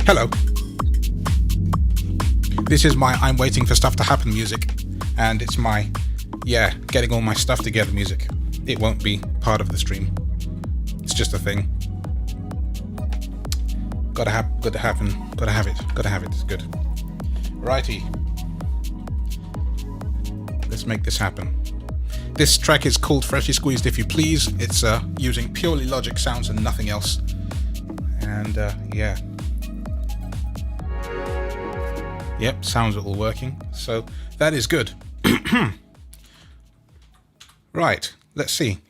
Hello. This is my I'm waiting for stuff to happen music, and it's my, getting all my stuff together music. It won't be part of the stream. It's just a thing. Gotta have it, it's good. Righty. Let's make this happen. This track is called Freshly Squeezed If You Please. It's using purely Logic sounds and nothing else. And Yep, sounds are all working. So that is good. Right, let's see.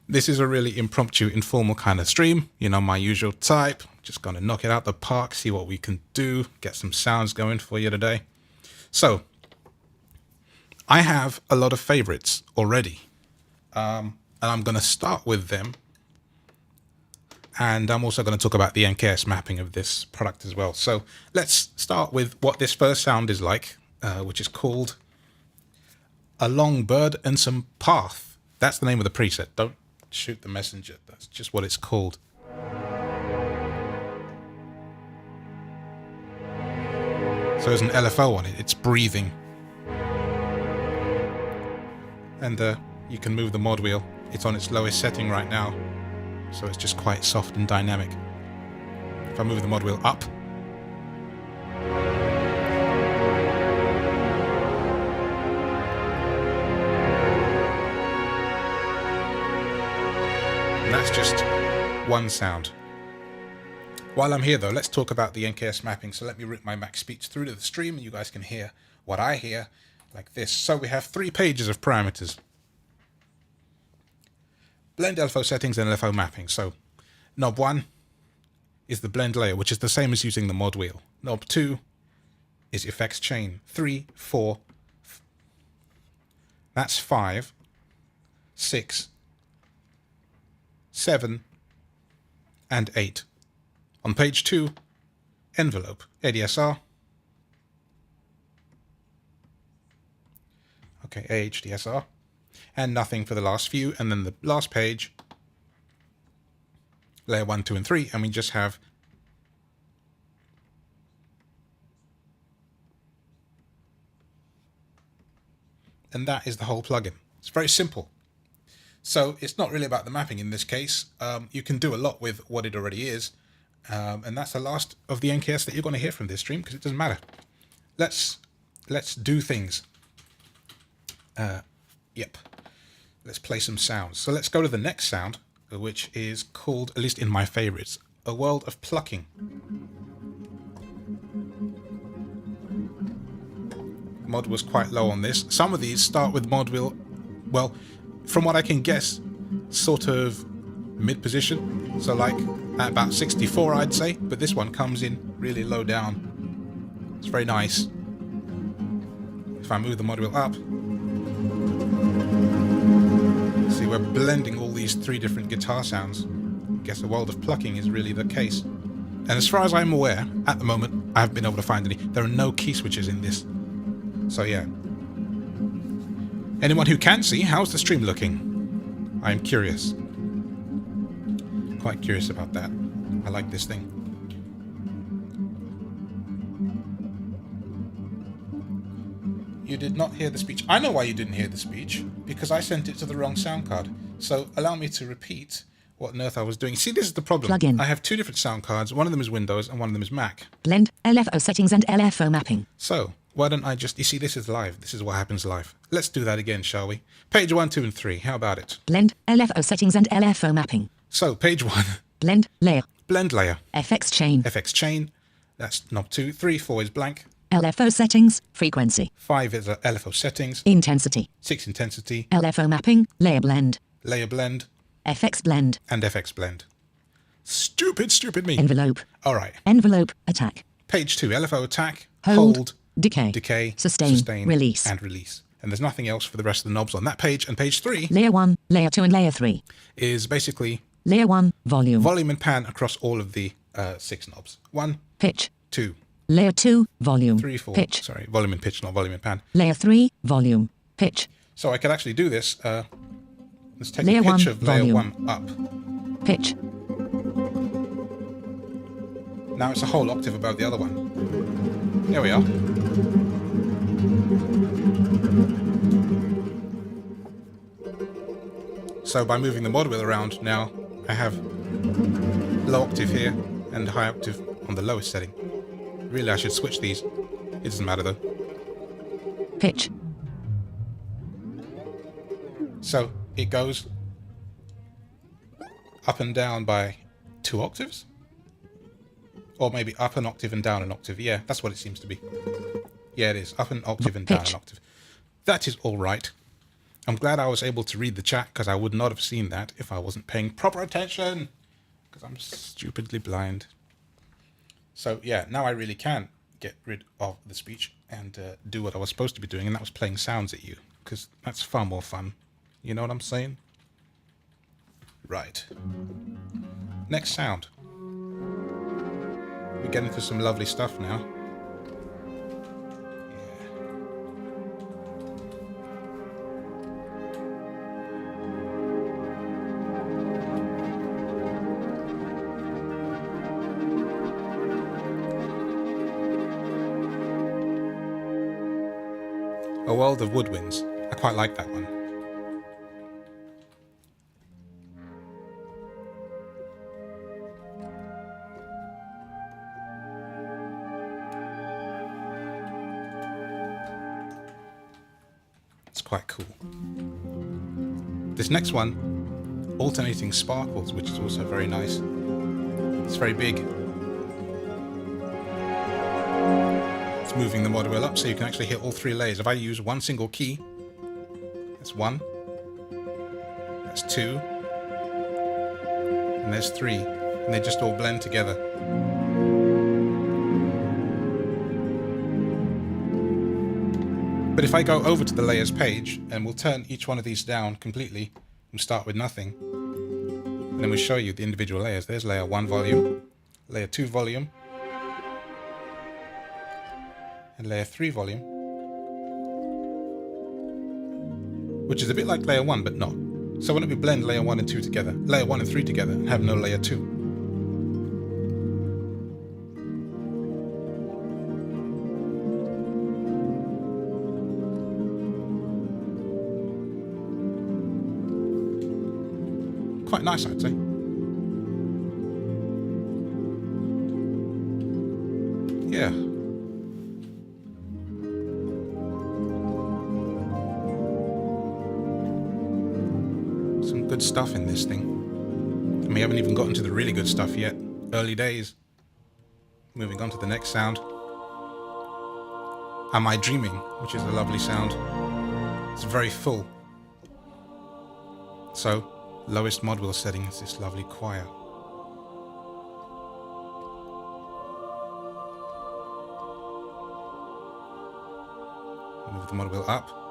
This is a really impromptu, informal kind of stream. You know, my usual type. Just gonna knock it out the park, see what we can do, get some sounds going for you today. So, I have a lot of favorites already. And I'm gonna start with them. And I'm also going to talk about the NKS mapping of this product as well. So let's start with what this first sound is like, which is called A Long Bird and Some Path. That's the name of the preset. Don't shoot the messenger. That's just what it's called. So there's an LFO on it. It's breathing. And you can move the mod wheel. It's on its lowest setting right now. So it's just quite soft and dynamic. If I move the mod wheel up, and that's just one sound. While I'm here though, let's talk about the NKS mapping. So let me route my Mac speech through to the stream and you guys can hear what I hear like this. So we have 3 pages of parameters. Blend LFO settings and LFO mapping. So knob 1 is the blend layer, which is the same as using the mod wheel. Knob 2 is effects chain. 3, 4, that's 5, 6, 7, and 8. On page 2, envelope, ADSR. Okay, AHDSR. And nothing for the last few, and then the last page, layer 1, 2, and 3, and we just have and that is the whole plugin. It's very simple. So it's not really about the mapping in this case. You can do a lot with what it already is, and that's the last of the NKS that you're going to hear from this stream because it doesn't matter. Let's do things. Yep. Let's play some sounds. So let's go to the next sound, which is called, at least in my favorites, A World of Plucking. Mod was quite low on this. Some of these start with mod wheel, well, from what I can guess, sort of mid-position. So like at about 64, I'd say. But this one comes in really low down. It's very nice. If I move the mod wheel up, see, we're blending all these 3 different guitar sounds. I guess A World of Plucking is really the case. And as far as I'm aware, at the moment, I haven't been able to find any. There are no key switches in this. So yeah. Anyone who can see, how's the stream looking? I'm curious. Quite curious about that. I like this thing. You did not hear the speech. I know why you didn't hear the speech, because I sent it to the wrong sound card. So allow me to repeat what on earth I was doing. See, this is the problem. Plugin. I have 2 different sound cards. One of them is Windows and one of them is Mac. Blend, LFO settings and LFO mapping. So why don't I just, you see, this is live. This is what happens live. Let's do that again, shall we? Page 1, 2, and 3. How about it? Blend, LFO settings and LFO mapping. So page 1. Blend, layer. Blend layer. FX chain. FX chain. That's knob 2. 3, 4 is blank. LFO settings, frequency. 5 is LFO settings. Intensity. 6 intensity. LFO mapping, layer blend. Layer blend. FX blend. And FX blend. Stupid me. Envelope. All right. Envelope, attack. Page 2, LFO attack. Hold. Decay. Decay. Sustain. Release. And release. And there's nothing else for the rest of the knobs on that page. And page 3. Layer 1, layer 2 and layer 3. Is basically Layer 1, volume. Volume and pan across all of the 6 knobs. 1. Pitch. 2. Layer 2, volume. 3, 4. Pitch. Sorry, volume and pitch, not volume and pan. Layer 3, volume. Pitch. So I could actually do this. Let's take Layer the pitch 1, of layer volume. 1 up. Pitch. Now it's a whole octave above the other one. There we are. So by moving the mod wheel around now, I have low octave here and high octave on the lowest setting. Really, I should switch these. It doesn't matter though. Pitch. So it goes up and down by 2 octaves? Or maybe up an octave and down an octave. Yeah, that's what it seems to be. Yeah, it is. Up an octave and down an octave. That is all right. I'm glad I was able to read the chat, because I would not have seen that if I wasn't paying proper attention. Because I'm stupidly blind. So yeah, now I really can get rid of the speech and do what I was supposed to be doing, and that was playing sounds at you. Because that's far more fun. You know what I'm saying? Right. Next sound. We get into some lovely stuff now. A World of Woodwinds. I quite like that one. It's quite cool. This next one, alternating sparkles, which is also very nice. It's very big. Moving the mod wheel up so you can actually hit all 3 layers. If I use one single key, that's 1, that's 2, and there's 3, and they just all blend together. But if I go over to the layers page, and we'll turn each one of these down completely and start with nothing, and then we'll show you the individual layers. There's layer 1 volume, layer 2 volume, and layer 3 volume, which is a bit like layer 1 but not. So why don't we blend layer 1 and 2 together, layer 1 and 3 together, and have no layer 2? Quite nice, I'd say. Yeah. Good stuff in this thing. And we haven't even gotten to the really good stuff yet. Early days. Moving on to the next sound. Am I Dreaming? Which is a lovely sound. It's very full. So, lowest mod wheel setting is this lovely choir. Move the mod wheel up.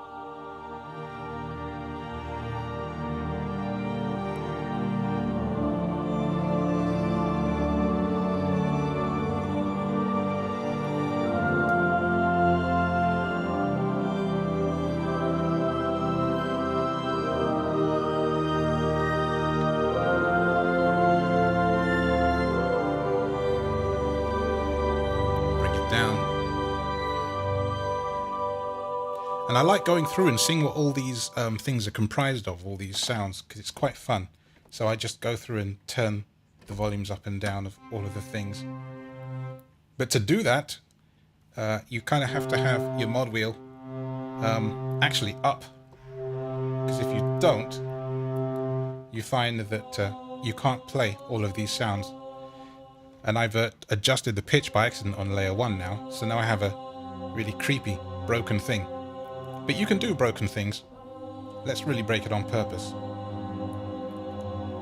And I like going through and seeing what all these things are comprised of, all these sounds, because it's quite fun. So I just go through and turn the volumes up and down of all of the things. But to do that, you kind of have to have your mod wheel actually up. Because if you don't, you find that you can't play all of these sounds. And I've adjusted the pitch by accident on layer 1 now, so now I have a really creepy, broken thing. But you can do broken things. Let's really break it on purpose.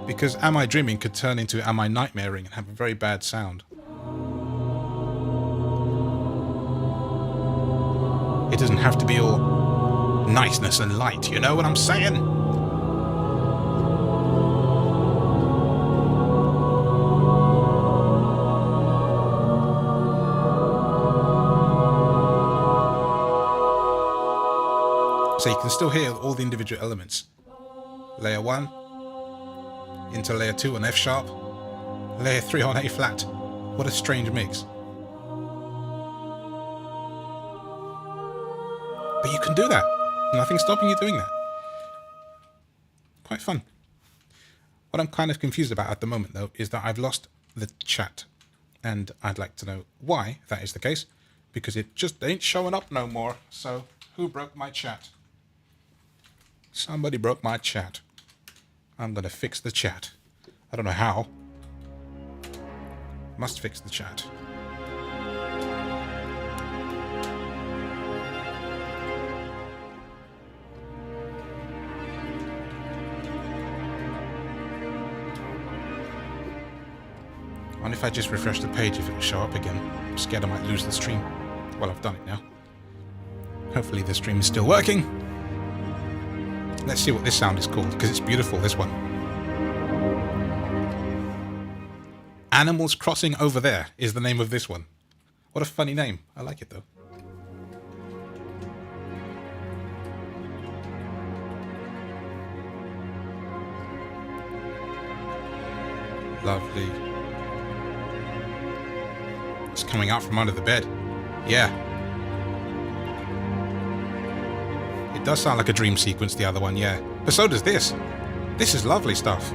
Because Am I Dreaming could turn into Am I Nightmaring and have a very bad sound. It doesn't have to be all niceness and light, you know what I'm saying? So you can still hear all the individual elements. Layer 1 into layer 2 on F sharp, layer 3 on A flat, What a strange mix. But you can do that. Nothing's stopping you doing that. Quite fun. What I'm kind of confused about at the moment, though, is that I've lost the chat. And I'd like to know why that is the case. Because it just ain't showing up no more. So, who broke my chat? Somebody broke my chat. I'm going to fix the chat. I don't know how. Must fix the chat. And if I just refresh the page, if it will show up again. I'm scared I might lose the stream. Well, I've done it now. Hopefully the stream is still working. Let's see what this sound is called, because it's beautiful, this one. Animals Crossing Over There is the name of this one. What a funny name. I like it, though. Lovely. It's coming out from under the bed. Yeah. It does sound like a dream sequence, the other one, yeah. But so does this. This is lovely stuff.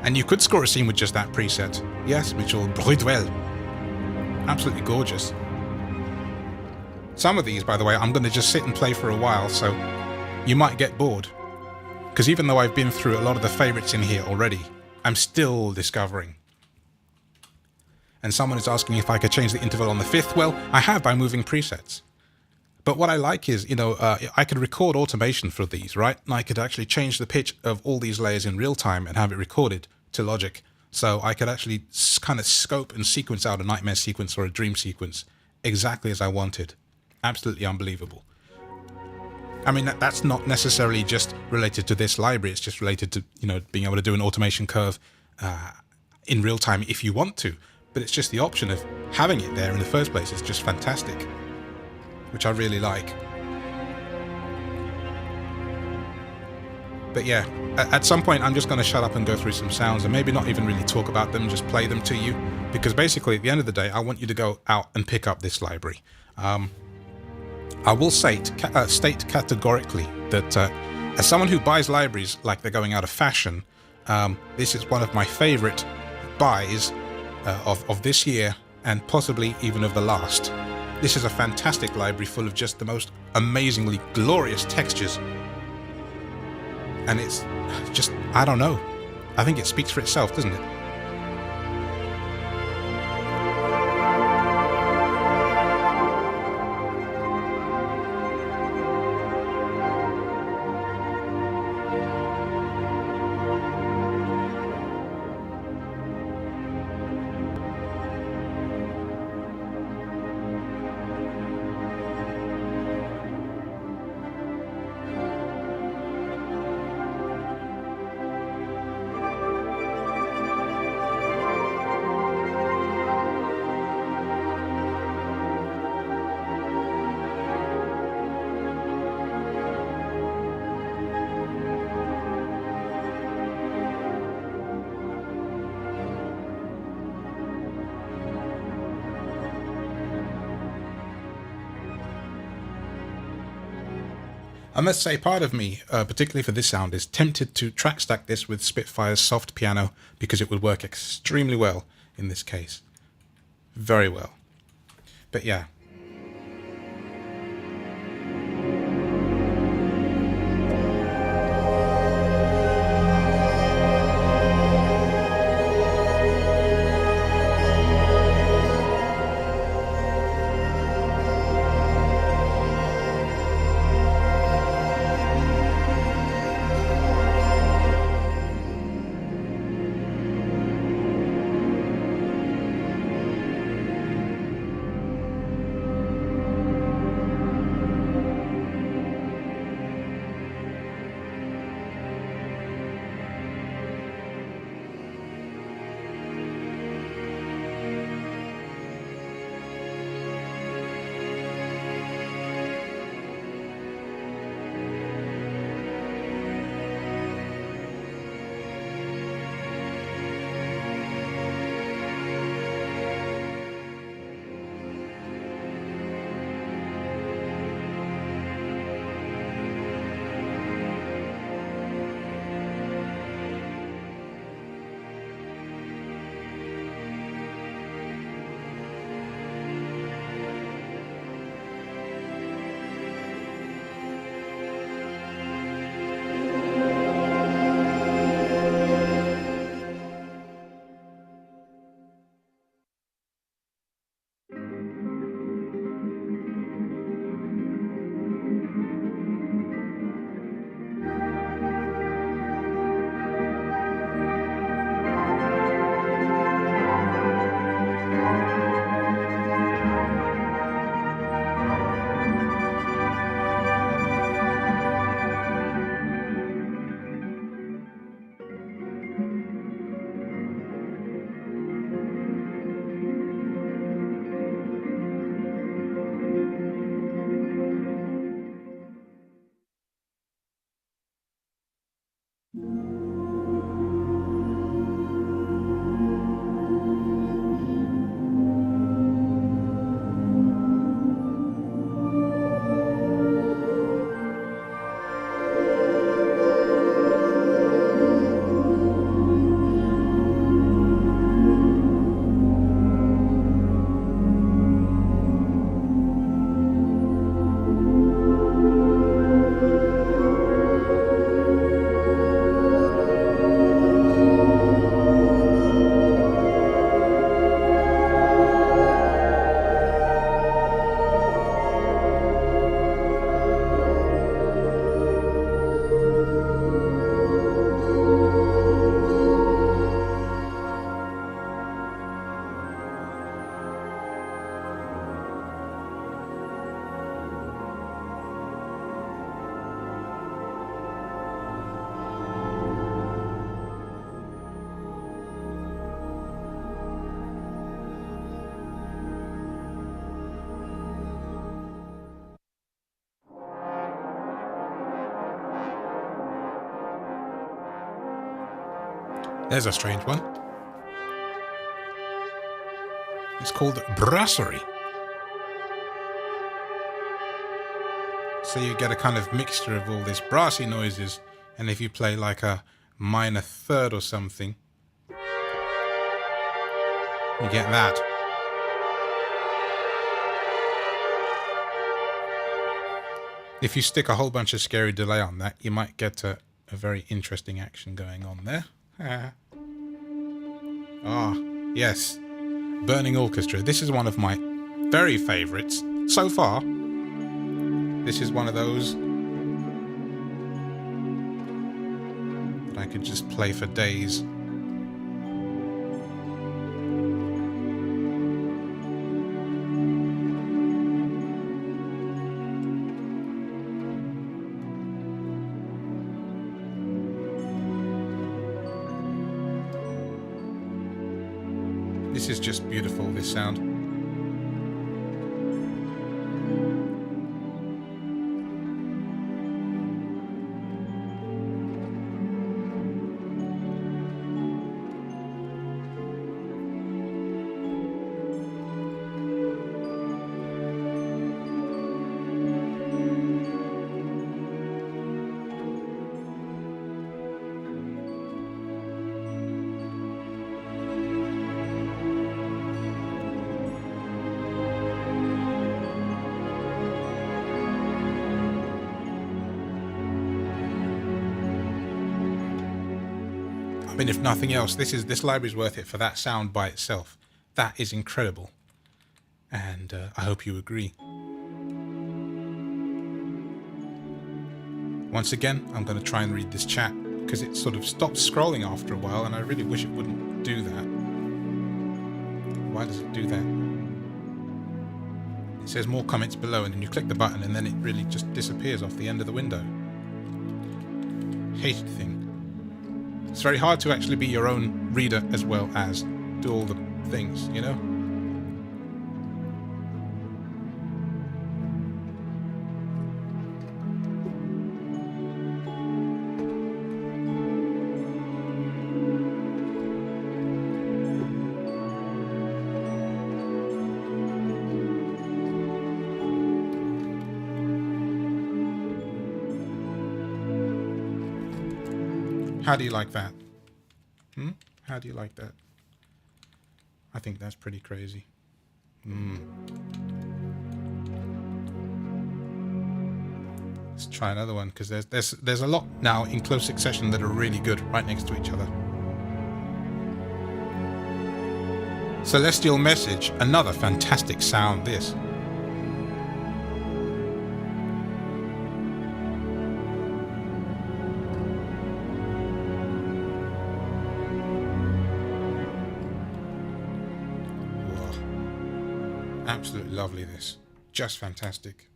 And you could score a scene with just that preset. Yes, Mitchell Brudwell. Absolutely gorgeous. Some of these, by the way, I'm going to just sit and play for a while, so you might get bored. Because even though I've been through a lot of the favorites in here already, I'm still discovering. And someone is asking if I could change the interval on the fifth. Well, I have by moving presets. But what I like is, I could record automation for these, right? And I could actually change the pitch of all these layers in real time and have it recorded to Logic. So I could actually kind of scope and sequence out a nightmare sequence or a dream sequence exactly as I wanted. Absolutely unbelievable. I mean, that's not necessarily just related to this library. It's just related to, being able to do an automation curve in real time if you want to. But it's just the option of having it there in the first place. It's just fantastic, which I really like. But yeah, at some point I'm just going to shut up and go through some sounds and maybe not even really talk about them, just play them to you. Because basically at the end of the day, I want you to go out and pick up this library. I will state categorically that as someone who buys libraries like they're going out of fashion, this is one of my favorite buys of this year and possibly even of the last. This is a fantastic library full of just the most amazingly glorious textures. And it's just, I don't know. I think it speaks for itself, doesn't it? I must say, part of me, particularly for this sound, is tempted to track stack this with Spitfire's soft piano because it would work extremely well in this case. Very well. But yeah. There's a strange one. It's called Brasserie. So you get a kind of mixture of all this brassy noises, and if you play like a minor third or something, you get that. If you stick a whole bunch of scary delay on that, you might get a very interesting action going on there. Ah, yes. Burning Orchestra. This is one of my very favourites so far. This is one of those that I could just play for days. This is just beautiful, this sound. I mean, if nothing else, this library's worth it for that sound by itself. That is incredible, and I hope you agree. Once again, I'm going to try and read this chat because it sort of stopped scrolling after a while, and I really wish it wouldn't do that. Why does it do that? It says more comments below, and then you click the button, and then it really just disappears off the end of the window. Hated thing. It's very hard to actually be your own reader as well as do all the things, you know? How do you like that? How do you like that? I think that's pretty crazy. Let's try another one, because there's a lot now in close succession that are really good right next to each other. Celestial Message, another fantastic sound, this. Absolutely lovely, this. Just fantastic.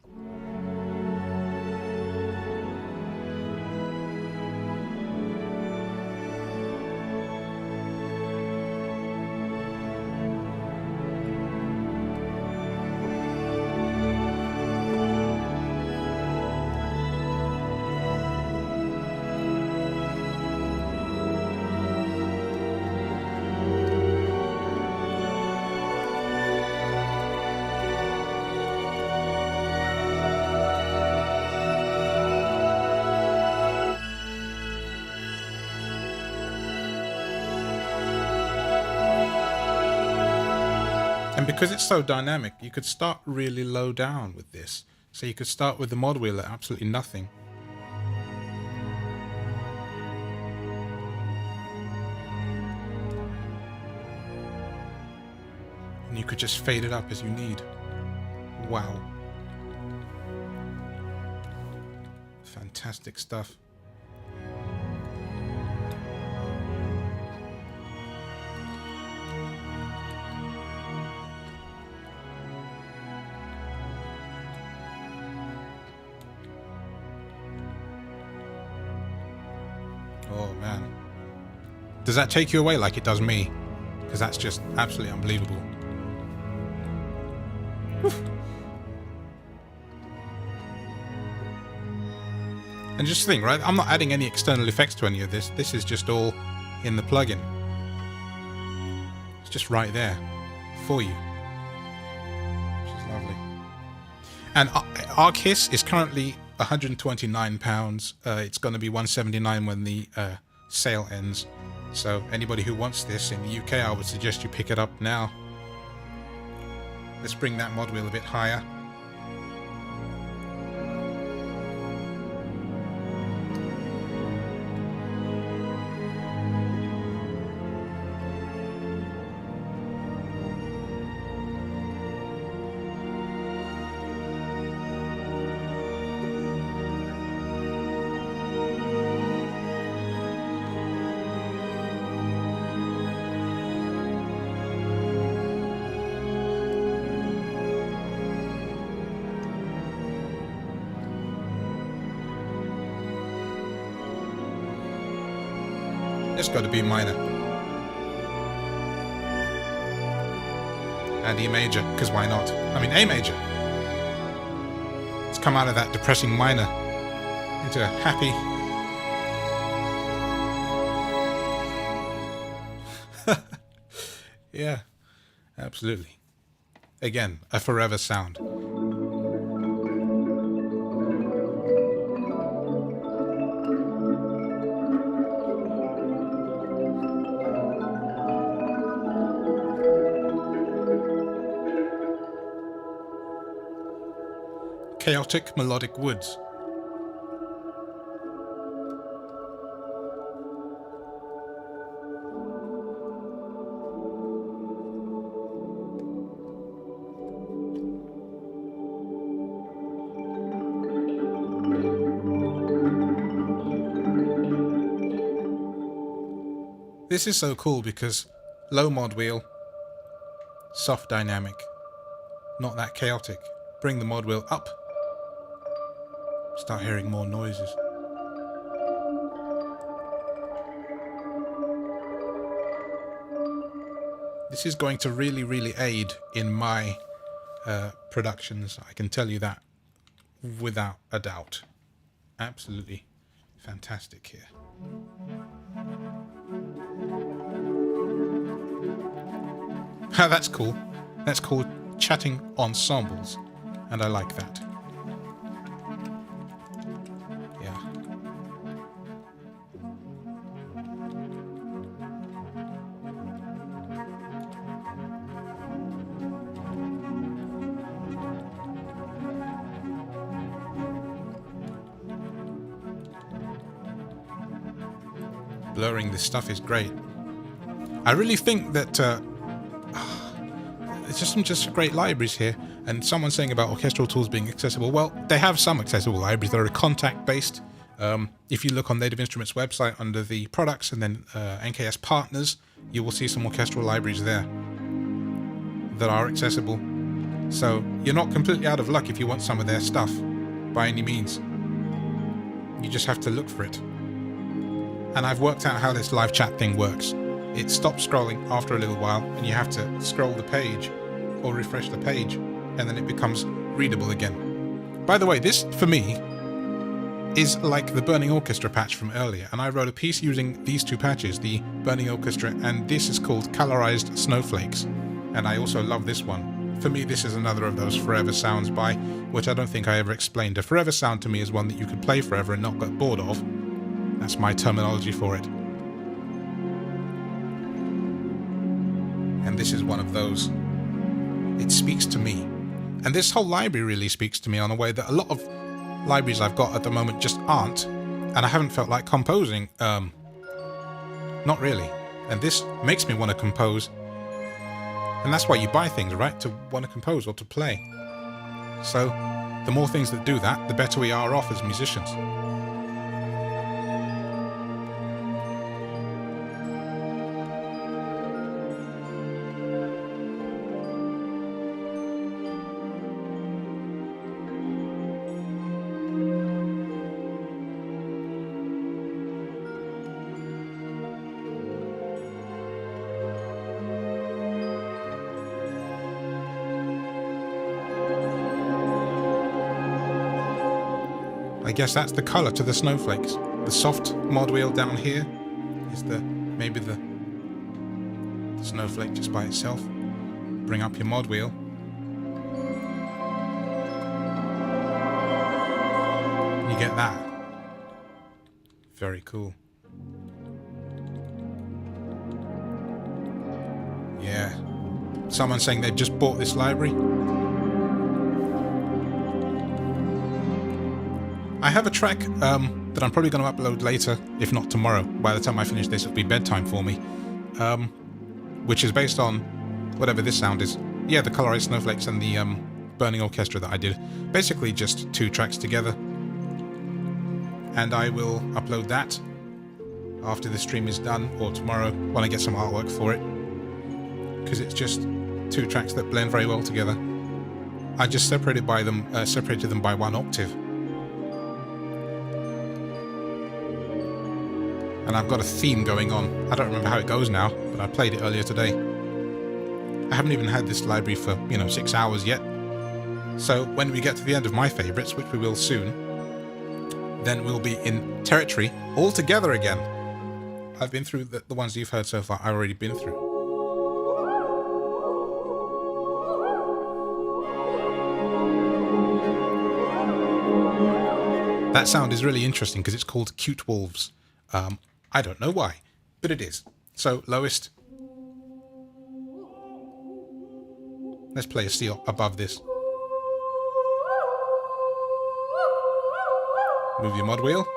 And because it's so dynamic, you could start really low down with this. So you could start with the mod wheel at absolutely nothing. And you could just fade it up as you need. Wow. Fantastic stuff. Oh man. Does that take you away like it does me? Because that's just absolutely unbelievable. Woof. And just think, right? I'm not adding any external effects to any of this. This is just all in the plugin. It's just right there for you, which is lovely. And ARKHIS is currently £129. It's going to be £179 when the sale ends. So anybody who wants this in the UK, I would suggest you pick it up now. Let's bring that mod wheel a bit higher. Let's go to B minor and E major, because why not? I mean A major. Let's come out of that depressing minor into a happy. Yeah, absolutely. Again, a forever sound. Chaotic Melodic Woods. This is so cool because low mod wheel, soft dynamic, not that chaotic. Bring the mod wheel up. Start hearing more noises. This is going to really, really aid in my productions. I can tell you that without a doubt. Absolutely fantastic here. That's cool. That's called chatting ensembles, and I like that. Yeah. Blurring this stuff is great. I really think that it's just great libraries here. And someone's saying about orchestral tools being accessible. Well, they have some accessible libraries that are Kontakt based. If you look on Native Instruments website under the products and then NKS partners, you will see some orchestral libraries there that are accessible. So you're not completely out of luck if you want some of their stuff by any means. You just have to look for it. And I've worked out how this live chat thing works. It stops scrolling after a little while and you have to scroll the page or refresh the page, and then it becomes readable again. By the way, this, for me, is like the Burning Orchestra patch from earlier, and I wrote a piece using these two patches, the Burning Orchestra, and this is called Colorized Snowflakes, and I also love this one. For me, this is another of those forever sounds by, which I don't think I ever explained. A forever sound to me is one that you could play forever and not get bored of. That's my terminology for it. And this is one of those. It speaks to me. And this whole library really speaks to me on a way that a lot of libraries I've got at the moment just aren't. And I haven't felt like composing. Not really. And this makes me want to compose. And that's why you buy things, right? To want to compose or to play. So the more things that do that, the better we are off as musicians. I guess that's the color to the snowflakes. The soft mod wheel down here is the maybe the snowflake just by itself. Bring up your mod wheel. You get that. Very cool. Yeah. Someone's saying they've just bought this library. I have a track that I'm probably going to upload later, if not tomorrow. By the time I finish this, it'll be bedtime for me. Which is based on whatever this sound is. Yeah, the colorized snowflakes and the burning orchestra that I did. Basically just 2 tracks together. And I will upload that after the stream is done, or tomorrow when I get some artwork for it. Because it's just 2 tracks that blend very well together. I just separated them by 1 octave. And I've got a theme going on. I don't remember how it goes now, but I played it earlier today. I haven't even had this library for, 6 hours yet. So when we get to the end of my favourites, which we will soon, then we'll be in territory all together again. I've been through the ones you've heard so far. I've already been through. That sound is really interesting because it's called Cute Wolves. I don't know why, but it is. So, lowest. Let's play a C above this. Move your mod wheel.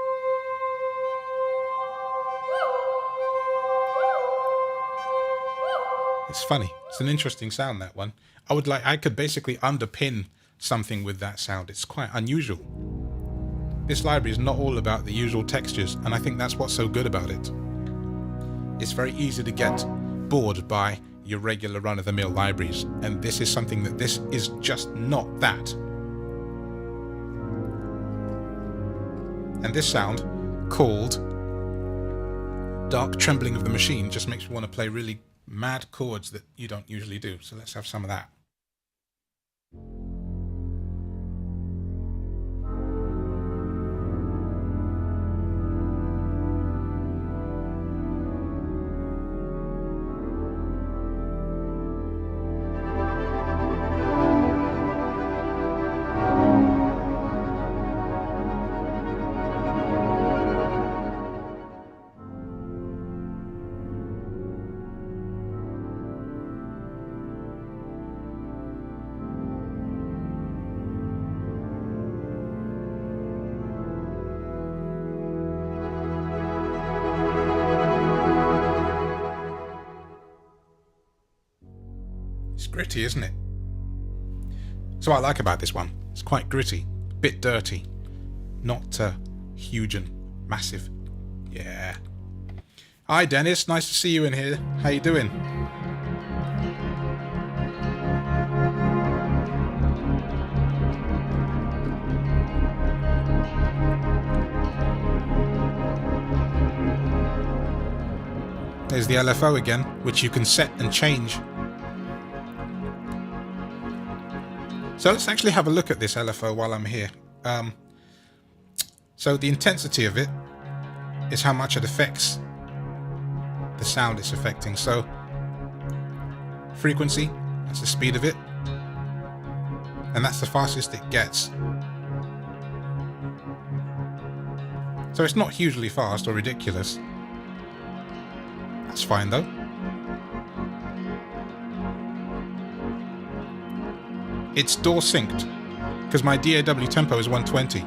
It's funny. It's an interesting sound, that one. I could basically underpin something with that sound. It's quite unusual. This library is not all about the usual textures, and I think that's what's so good about it. It's very easy to get bored by your regular run-of-the-mill libraries, and this is something that this is just not that. And this sound, called Dark Trembling of the Machine, just makes me want to play really mad chords that you don't usually do. So let's have some of that. Gritty, isn't it? So what I like about this one, it's quite gritty, bit dirty, not huge and massive. Yeah. Hi Dennis, nice to see you in here. How you doing? There's the LFO again, which you can set and change. So let's actually have a look at this LFO while I'm here. So the intensity of it is how much it affects the sound it's affecting. So frequency, that's the speed of it, and that's the fastest it gets. So it's not hugely fast or ridiculous. That's fine though. It's DAW synced, because my DAW tempo is 120.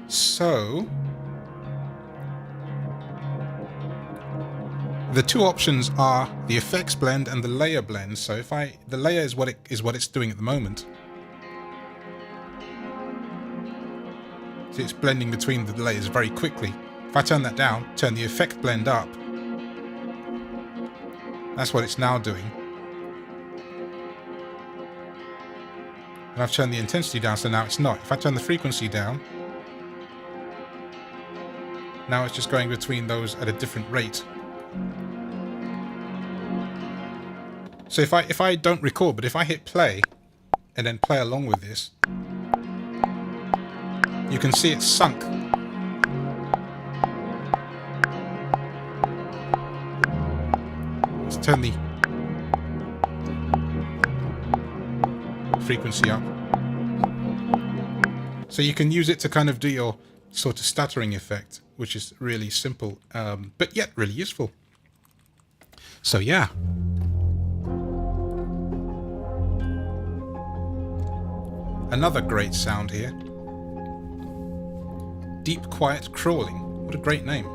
So, the 2 options are the effects blend and the layer blend. So the layer is what it's doing at the moment. So it's blending between the layers very quickly. If I turn that down, turn the effect blend up, that's what it's now doing. And I've turned the intensity down, so now it's not. If I turn the frequency down, now it's just going between those at a different rate. So if I don't record, but if I hit play and then play along with this, You can see it's sunk. Let's turn the frequency up. So you can use it to kind of do your sort of stuttering effect, which is really simple, but yet really useful. So yeah. Another great sound here. Deep Quiet Crawling. What a great name.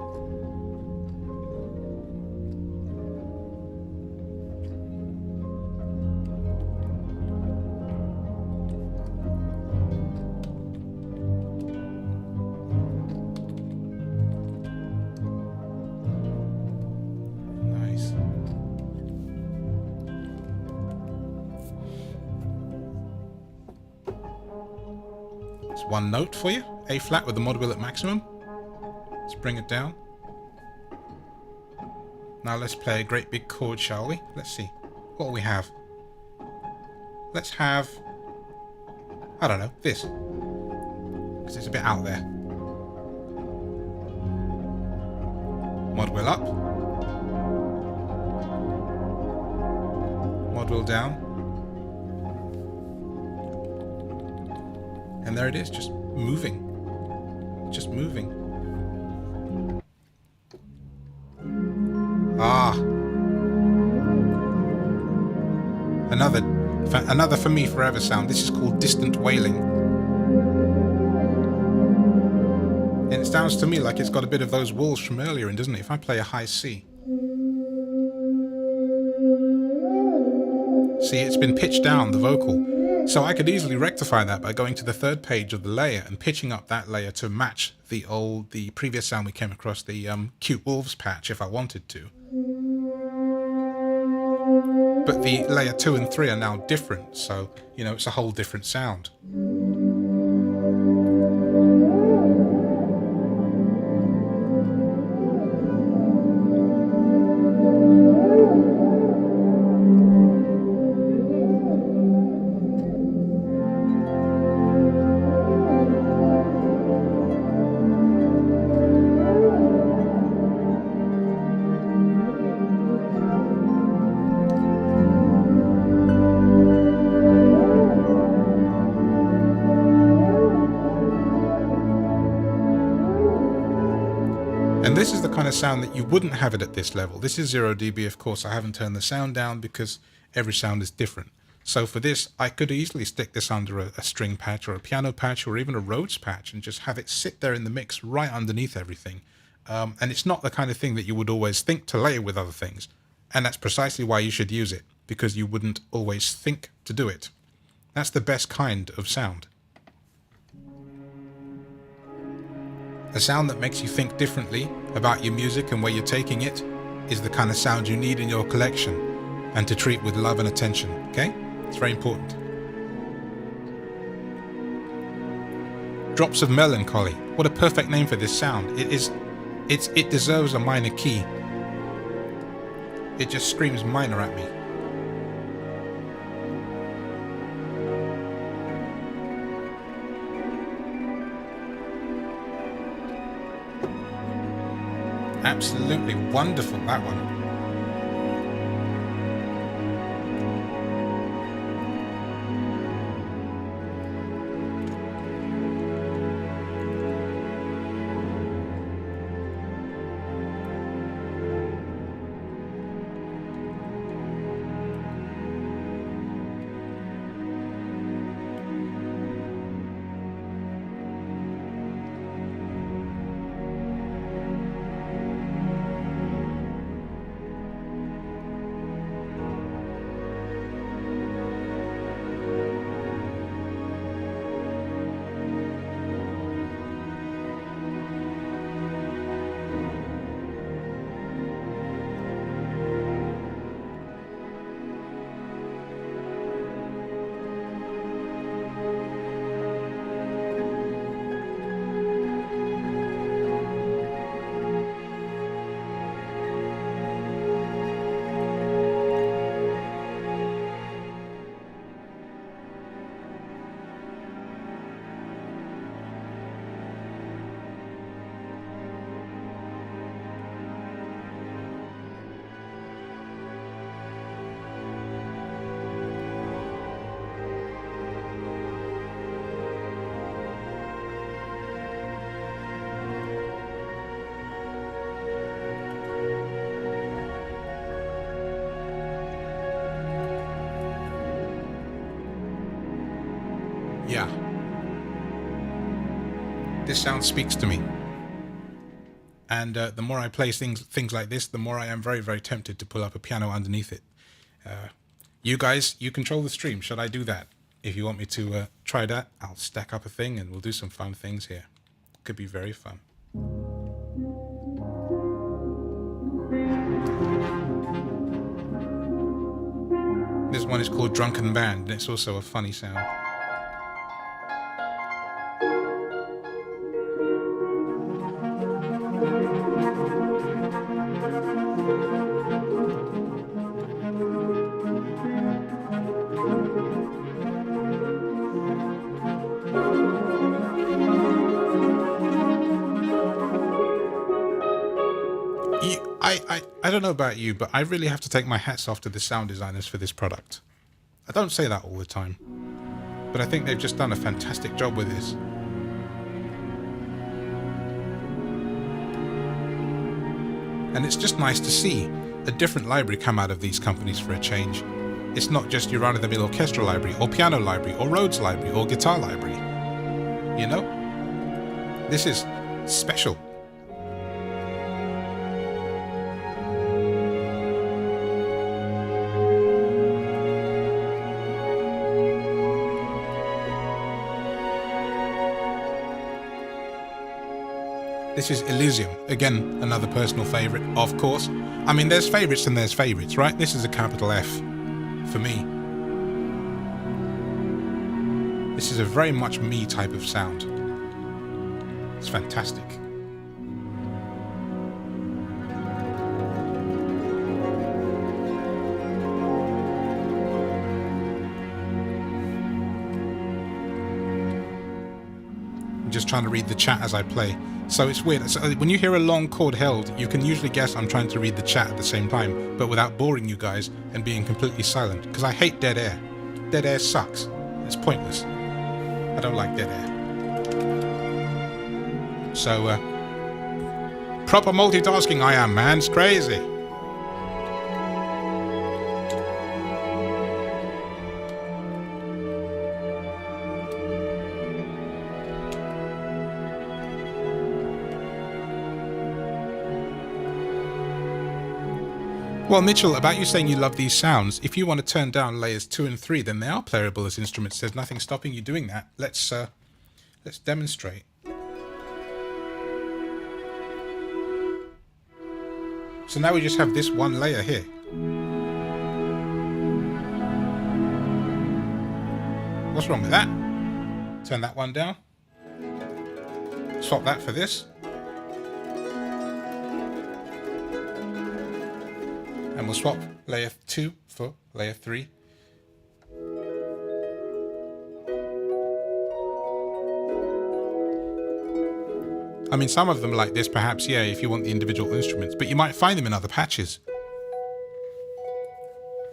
Nice. It's one note for you. A flat with the mod wheel at maximum. Let's bring it down. Now let's play a great big chord, shall we? Let's see. What do we have? Let's have... I don't know, this. Because it's a bit out there. Mod wheel up. Mod wheel down. And there it is, just moving. Just moving. Ah. Another for me forever sound. This is called distant wailing. And it sounds to me like it's got a bit of those walls from earlier in, doesn't it? If I play a high C. See, it's been pitched down, the vocal. So I could easily rectify that by going to the third page of the layer and pitching up that layer to match the previous sound we came across, the Cute Wolves patch, if I wanted to. But the layer 2 and 3 are now different, so, you know, it's a whole different sound. And this is the kind of sound that you wouldn't have it at this level. This is 0 dB, of course. I haven't turned the sound down because every sound is different. So for this, I could easily stick this under a string patch or a piano patch or even a Rhodes patch and just have it sit there in the mix right underneath everything. And it's not the kind of thing that you would always think to layer with other things. And that's precisely why you should use it, because you wouldn't always think to do it. That's the best kind of sound. A sound that makes you think differently about your music and where you're taking it is the kind of sound you need in your collection and to treat with love and attention, okay? It's very important. Drops of Melancholy. What a perfect name for this sound. It deserves a minor key. It just screams minor at me. Absolutely wonderful, that one. Yeah. This sound speaks to me. And the more I play things like this, the more I am very, very tempted to pull up a piano underneath it. You guys, you control the stream. Should I do that? If you want me to try that, I'll stack up a thing and we'll do some fun things here. Could be very fun. This one is called Drunken Band, and it's also a funny sound. I don't know about you, but I really have to take my hats off to the sound designers for this product. I don't say that all the time, but I think they've just done a fantastic job with this. And it's just nice to see a different library come out of these companies for a change. It's not just your run-of-the-mill orchestra library, or piano library, or Rhodes library, or guitar library. You know? This is special. This is Elysium, again, another personal favourite, of course. I mean, there's favourites and there's favourites, right? This is a capital F for me. This is a very much me type of sound. It's fantastic. I'm just trying to read the chat as I play. So it's weird. So when you hear a long chord held, you can usually guess I'm trying to read the chat at the same time, but without boring you guys and being completely silent, because I hate dead air. Dead air sucks. It's pointless. I don't like dead air. So, proper multitasking I am, man. It's crazy. Well, Mitchell, about you saying you love these sounds, if you want to turn down layers 2 and 3, then they are playable as instruments. There's nothing stopping you doing that. Let's demonstrate. So now we just have this one layer here. What's wrong with that? Turn that one down. Swap that for this. And we'll swap layer 2 for layer 3. I mean, some of them like this, perhaps, yeah, if you want the individual instruments, but you might find them in other patches.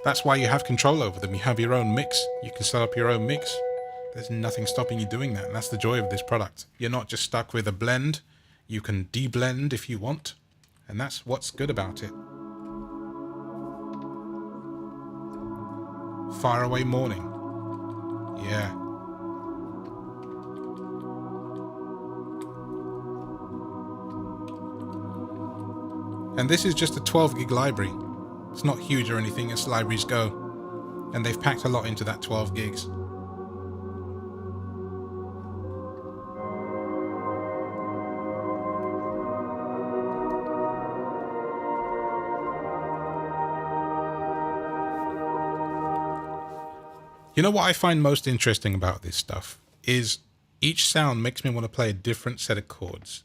That's why you have control over them. You have your own mix. You can set up your own mix. There's nothing stopping you doing that, and that's the joy of this product. You're not just stuck with a blend. You can de-blend if you want, and that's what's good about it. Faraway Morning. Yeah. And this is just a 12 gig library. It's not huge or anything as libraries go. And they've packed a lot into that 12 gigs. You know what I find most interesting about this stuff is each sound makes me want to play a different set of chords.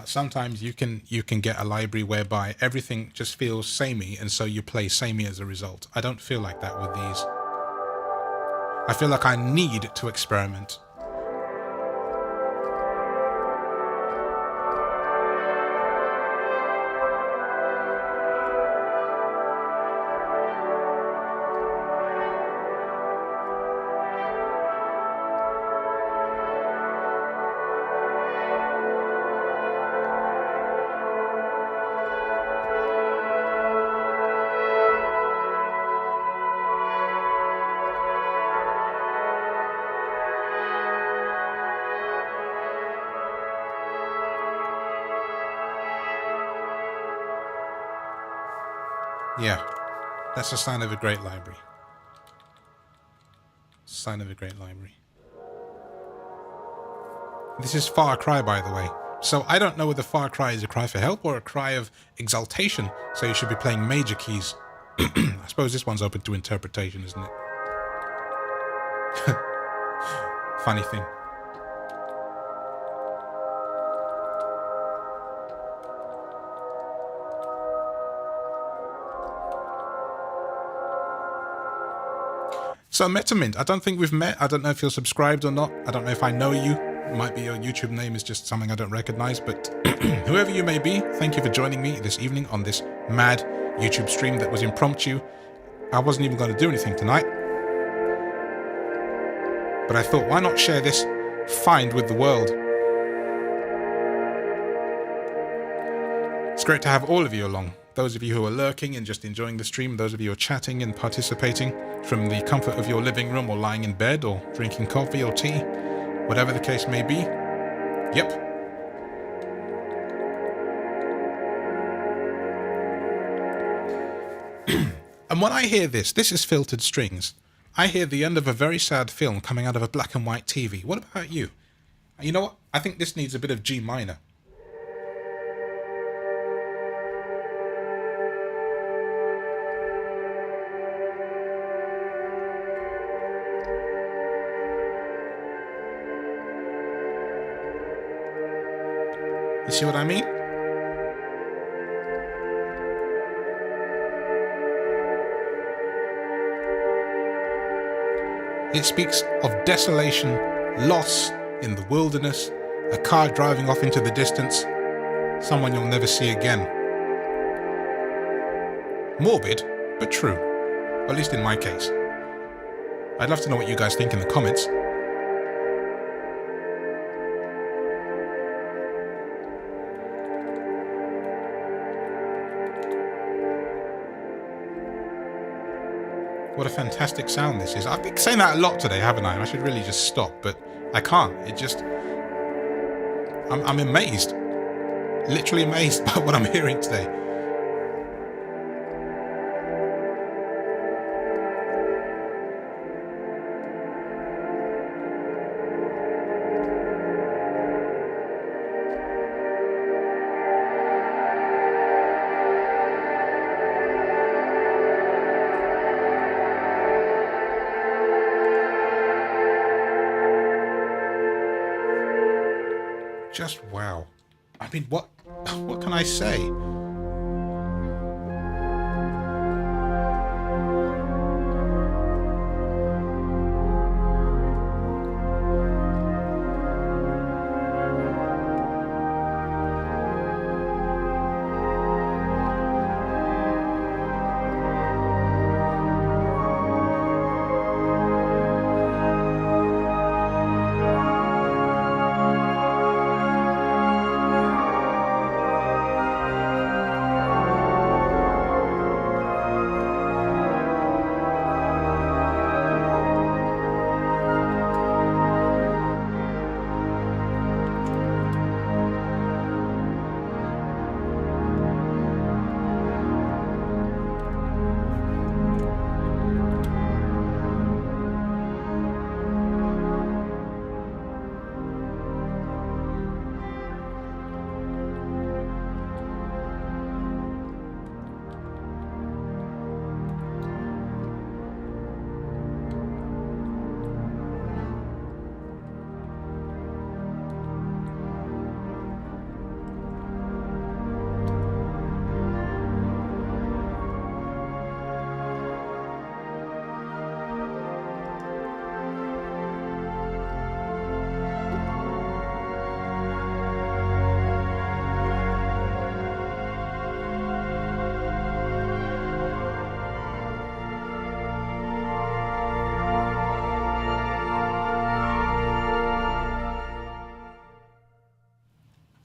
Sometimes you can get a library whereby everything just feels samey, and so you play samey as a result. I don't feel like that with these. I feel like I need to experiment. Yeah, that's a sign of a great library. Sign of a great library. This is Far Cry, by the way. So I don't know whether Far Cry is a cry for help or a cry of exaltation, so you should be playing major keys. I suppose this one's open to interpretation, isn't it? Funny thing. So Metamint, I don't think we've met. I don't know if you're subscribed or not. I don't know if I know you. It might be your YouTube name is just something I don't recognize, but whoever you may be, thank you for joining me this evening on this mad YouTube stream that was impromptu. I wasn't even going to do anything tonight, but I thought, why not share this find with the world? It's great to have all of you along. Those of you who are lurking and just enjoying the stream, those of you who are chatting and participating from the comfort of your living room or lying in bed or drinking coffee or tea, whatever the case may be. Yep. And when I hear this is filtered strings. I hear the end of a very sad film coming out of a black and white TV. What about you? You know what? I think this needs a bit of G minor. You see what I mean? It speaks of desolation, loss in the wilderness, a car driving off into the distance, someone you'll never see again. Morbid, but true. At least in my case. I'd love to know what you guys think in the comments. What a fantastic sound this is. I've been saying that a lot today, haven't I? I should really just stop, but I can't. It just... I'm amazed. Literally amazed by what I'm hearing today. Just wow. I mean, what can I say?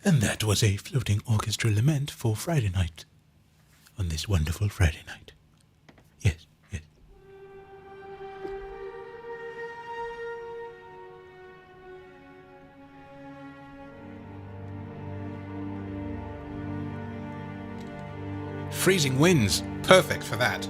And that was a floating orchestra lament for Friday night. On this wonderful Friday night. Yes, yes. Freezing winds, Perfect for that.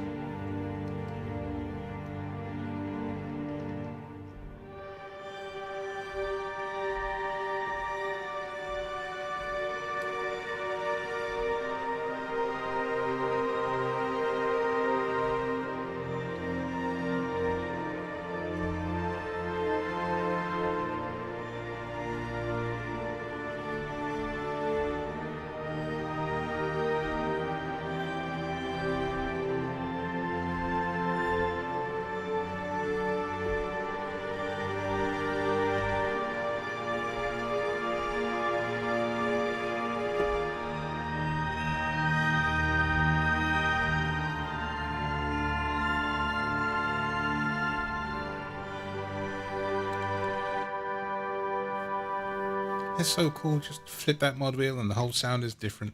It's so cool. Just flip that mod wheel and the whole sound is different.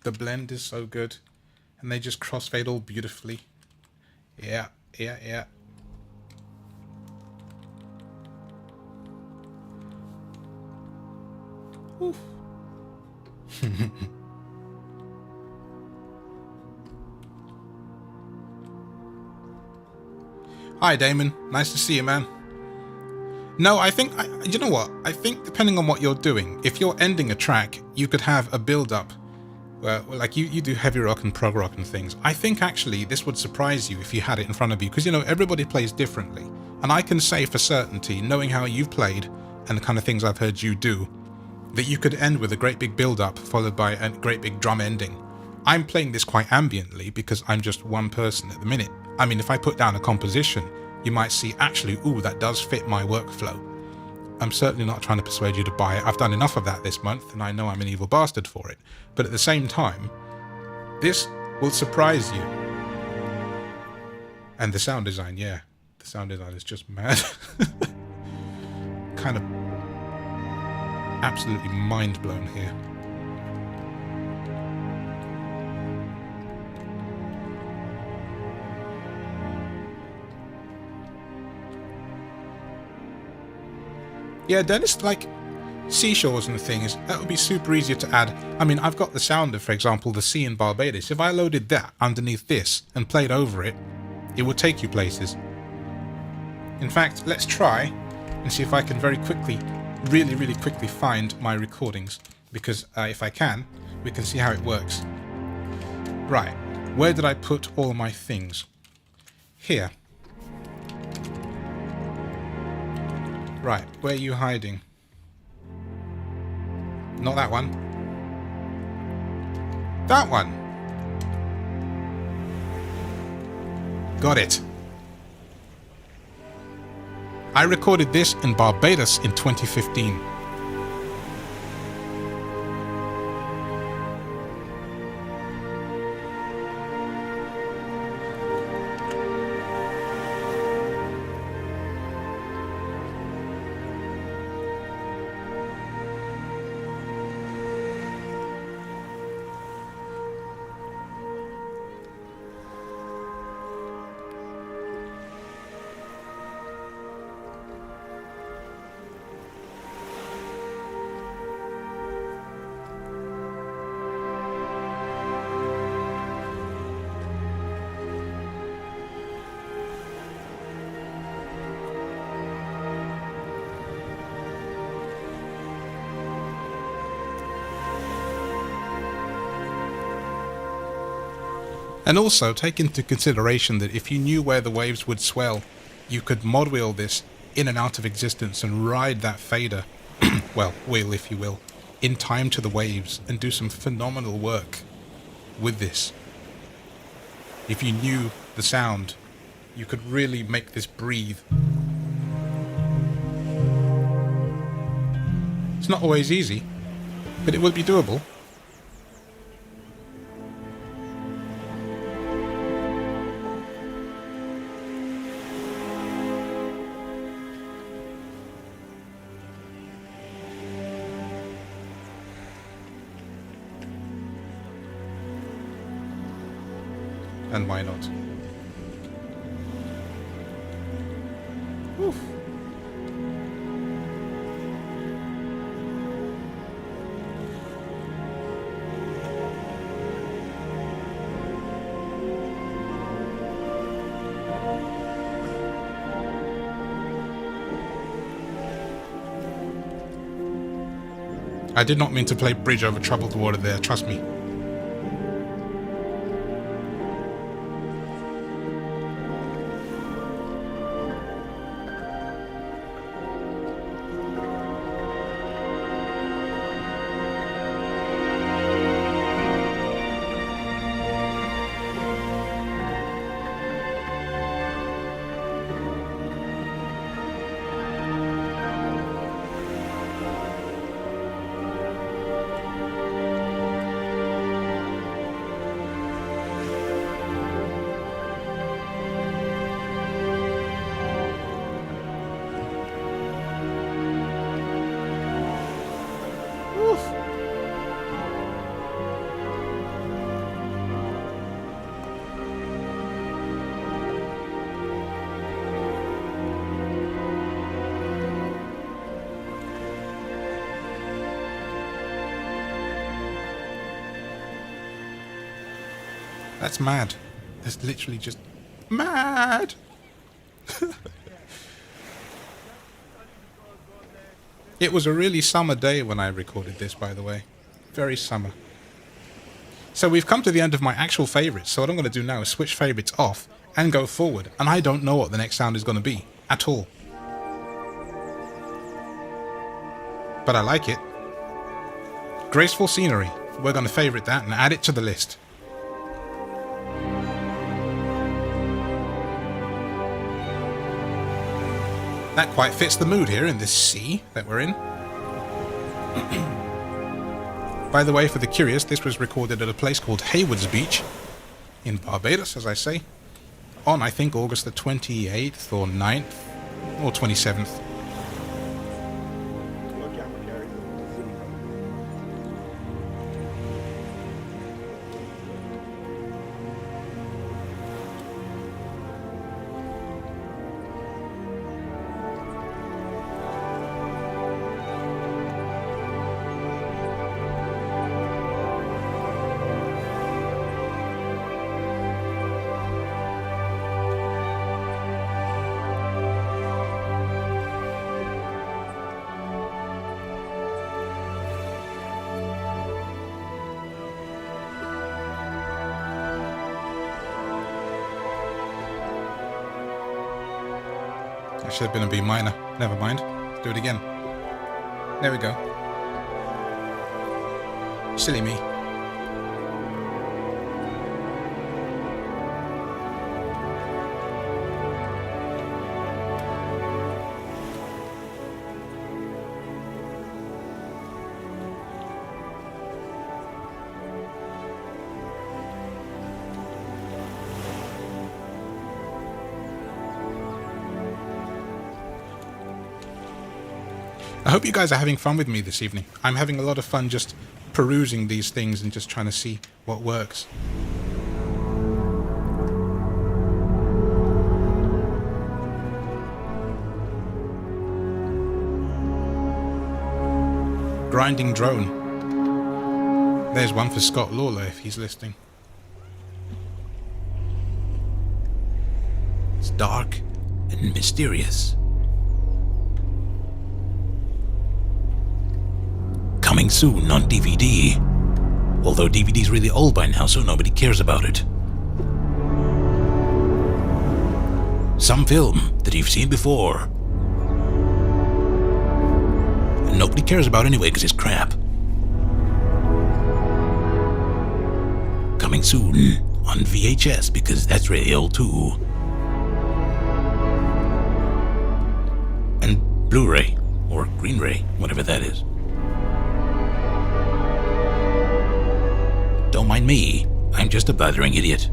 The blend is so good. And they just crossfade all beautifully. Yeah, yeah, yeah. Oof. Hi, Damon. Nice to see you, man. No, I think, you know what? I think depending on what you're doing, if you're ending a track, you could have a build-up. Like you do heavy rock and prog rock and things. I think actually this would surprise you if you had it in front of you, because, you know, everybody plays differently. And I can say for certainty, knowing how you've played and the kind of things I've heard you do, that you could end with a great big build-up followed by a great big drum ending. I'm playing this quite ambiently because I'm just one person at the minute. I mean, if I put down a composition, you might see, actually, ooh, that does fit my workflow. I'm certainly not trying to persuade you to buy it. I've done enough of that this month, and I know I'm an evil bastard for it. But at the same time, this will surprise you. And the sound design, yeah. The sound design is just mad. Kind of absolutely mind blown here. Yeah, Dennis, like seashores and things, that would be super easier to add. I mean, I've got the sound of, for example, the sea in Barbados. If I loaded that underneath this and played over it, it would take you places. In fact, let's try and see if I can very quickly, really, really quickly find my recordings. Because if I can, we can see how it works. Right, where did I put all my things? Here. Right, where are you hiding? Not that one. That one! Got it. I recorded this in Barbados in 2015. And also take into consideration that if you knew where the waves would swell, you could mod wheel this in and out of existence and ride that fader, well, wheel if you will, in time to the waves and do some phenomenal work with this. If you knew the sound, you could really make this breathe. It's not always easy, but it will be doable. And why not? Oof. I did not mean to play Bridge Over Troubled Water there, trust me. That's mad. That's literally just mad. It was a really summer day when I recorded this, by the way. Very summer. So we've come to the end of my actual favourites, so what I'm going to do now is switch favourites off and go forward, and I don't know what the next sound is going to be, at all. But I like it. Graceful Scenery. We're going to favourite that and add it to the list. That quite fits the mood here in this sea that we're in. By the way, for the curious, this was recorded at a place called Haywards Beach in Barbados, as I say, on, I think, August the 28th or 9th or 27th. That should have been a B minor. Never mind. Let's do it again. There we go. Silly me. I hope you guys are having fun with me this evening. I'm having a lot of fun just perusing these things and just trying to see what works. Grinding Drone. There's one for Scott Lawler if he's listening. It's dark and mysterious. Coming soon on DVD. Although DVD's really old by now, so nobody cares about it. Some film that you've seen before. And nobody cares about anyway because it's crap. Coming soon on VHS because that's really old too. And Blu-ray, or Green-ray, whatever that is. Don't mind me, I'm just a blathering idiot.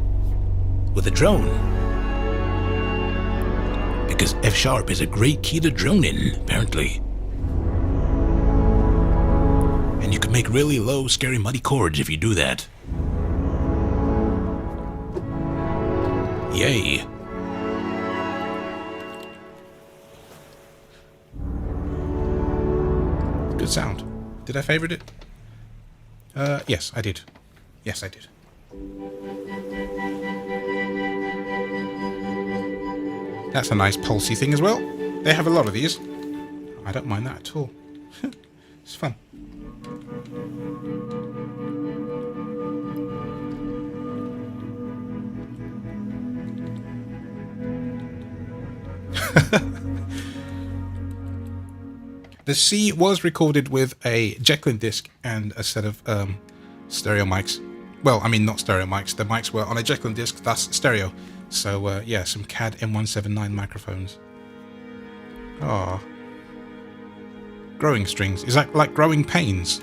With a drone. Because F-sharp is a great key to droning, apparently. And you can make really low, scary, muddy chords if you do that. Yay. Good sound. Did I favorite it? Yes, I did. Yes, I did. That's a nice pulsy thing as well. They have a lot of these. I don't mind that at all. It's fun. The C was recorded with a Jacqueline disc and a set of stereo mics. Well, I mean, not stereo mics. The mics were on a Jacqueline disc, thus stereo. So, yeah, some CAD M179 microphones. Ah, growing strings. Is that like growing pains?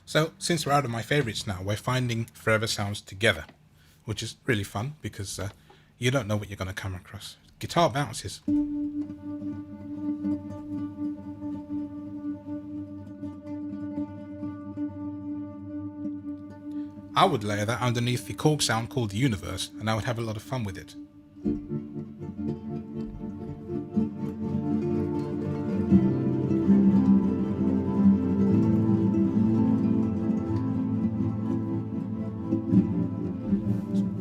So, since we're out of my favourites now, we're finding forever sounds together, which is really fun because you don't know what you're going to come across. Guitar bounces. I would layer that underneath the Korg sound called the Universe, and I would have a lot of fun with it.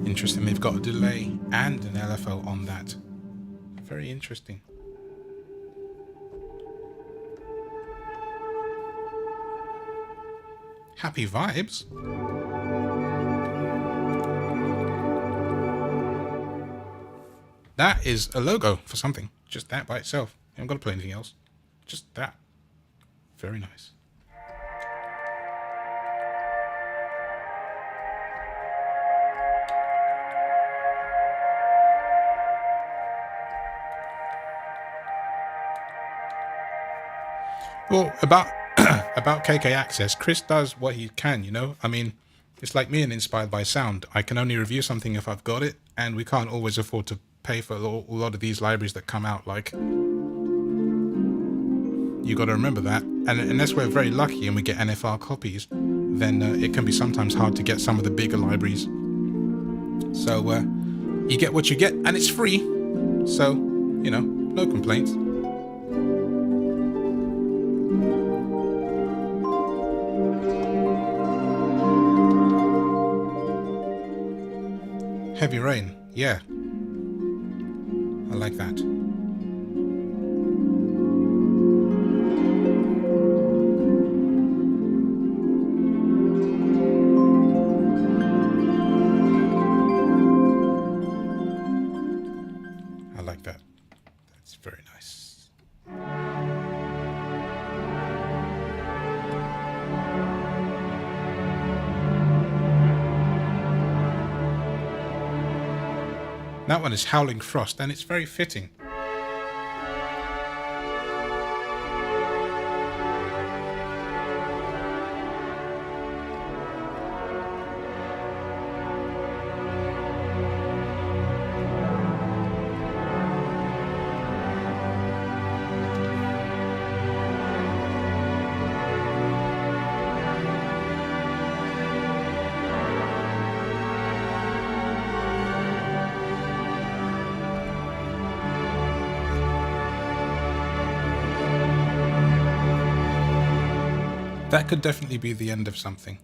Interesting, they've got a delay and an LFO on that. Very interesting. Happy vibes. That is a logo for something. Just that by itself. I haven't got to play anything else. Just that. Very nice. Well, about KK Access, Chris does what he can, you know? I mean, it's like me and Inspired by Sound. I can only review something if I've got it, and we can't always afford to pay for a lot of these libraries that come out. Like, you got to remember that. And unless we're very lucky and we get NFR copies, then it can be sometimes hard to get some of the bigger libraries. So you get what you get, and it's free. So, you know, no complaints. Heavy Rain, yeah. I like that. I like that. That's very nice. That one is Howling Frost, and it's very fitting. That could definitely be the end of something.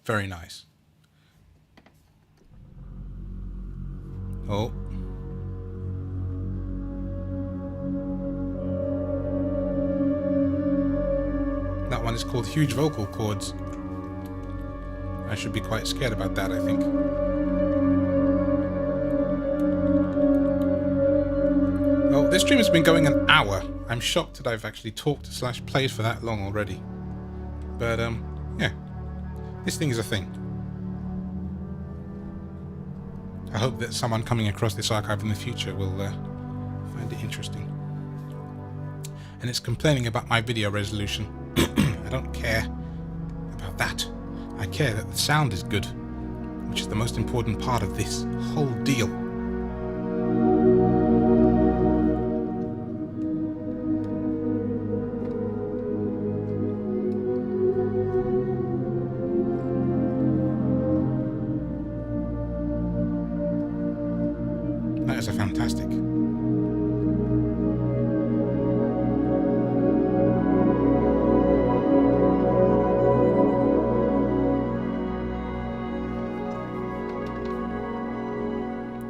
Very nice. Oh. That one is called Huge Vocal Chords. I should be quite scared about that, I think. Oh, this stream has been going an hour. I'm shocked that I've actually talked / played for that long already. But, yeah. This thing is a thing. I hope that someone coming across this archive in the future will find it interesting. And it's complaining about my video resolution. I don't care about that. I care that the sound is good, which is the most important part of this whole deal. That is a fantastic.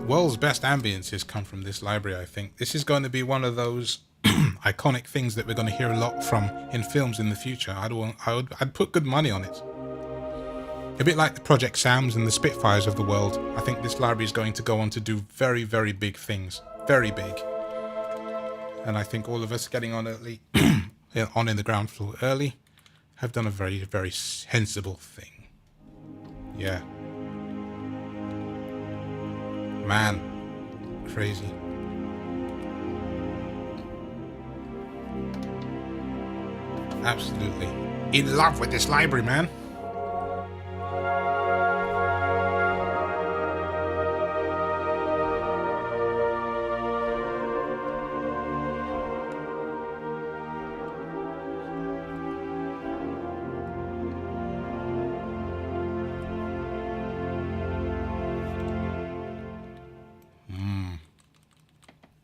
World's best ambiences come from this library, I think. This is going to be one of those iconic things that we're going to hear a lot from in films in the future. I'd put good money on it. A bit like the Project Sams and the Spitfires of the world, I think this library is going to go on to do very, very big things. Very big. And I think all of us getting on early, on in the ground floor early, have done a very, very sensible thing. Yeah. Man. Crazy. Absolutely. In love with this library, man.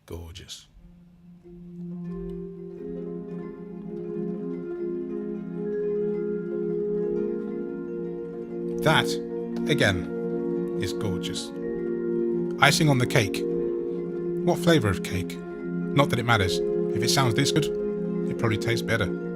Gorgeous. That, again, is gorgeous. Icing on the cake. What flavour of cake? Not that it matters. If it sounds this good, it probably tastes better.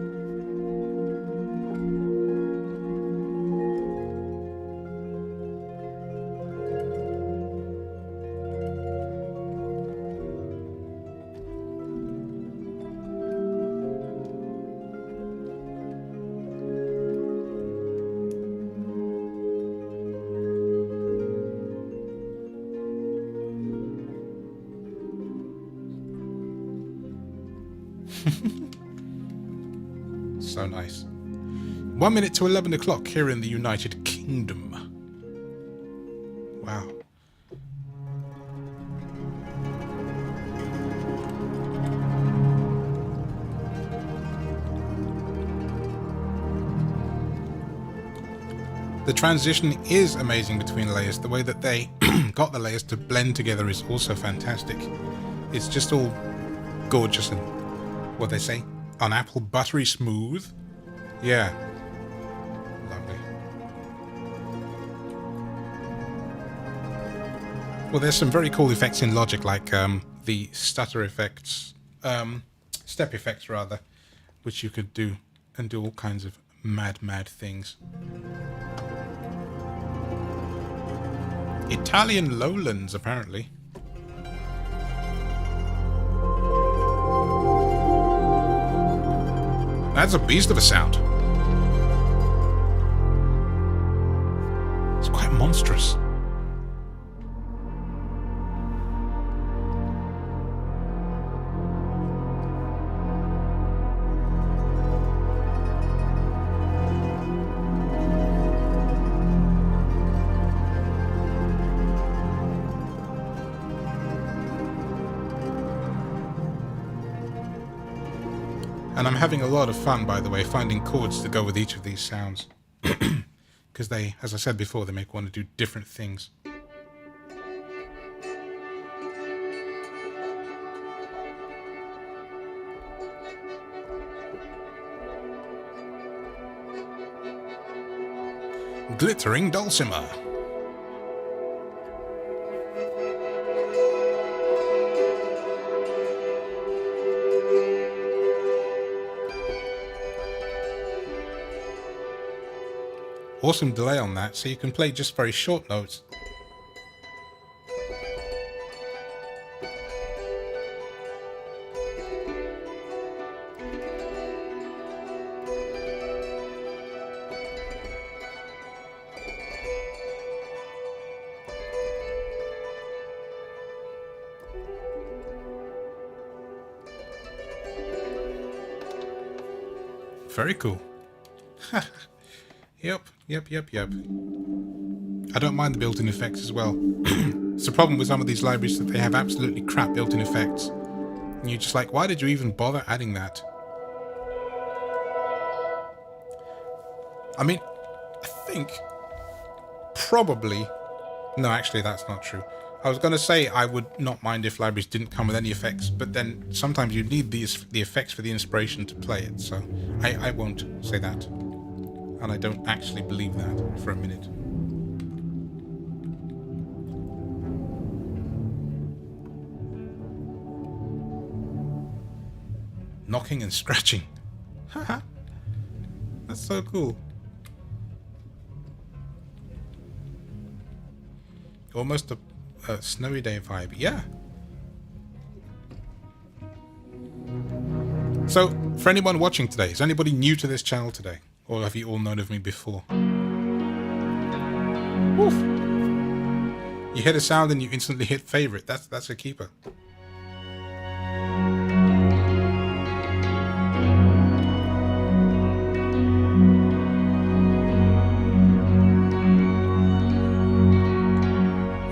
So nice. 1 minute to 11 o'clock here in the United Kingdom. Wow. The transition is amazing between layers. The way that they got the layers to blend together is also fantastic. It's just all gorgeous and, what they say, on apple buttery smooth. Yeah. Lovely. Well, there's some very cool effects in Logic, like the stutter effects, step effects rather, which you could do and do all kinds of mad things. Italian lowlands, apparently. That's a beast of a sound. It's quite monstrous. And I'm having a lot of fun, by the way, finding chords to go with each of these sounds. Because they, as I said before, they make one to do different things. Glittering dulcimer. Awesome delay on that, so you can play just very short notes. Very cool. Yep. I don't mind the built-in effects as well. It's the problem with some of these libraries that they have absolutely crap built-in effects. And you're just like, why did you even bother adding that? I mean, I think probably... No, actually, that's not true. I was going to say I would not mind if libraries didn't come with any effects, but then sometimes you need the effects for the inspiration to play it, so I won't say that. And I don't actually believe that for a minute. Knocking and scratching. Haha. That's so cool. Almost a snowy day vibe. Yeah. So, for anyone watching today, is anybody new to this channel today? Or have you all known of me before? Woof. You hear the sound and you instantly hit favorite. That's a keeper.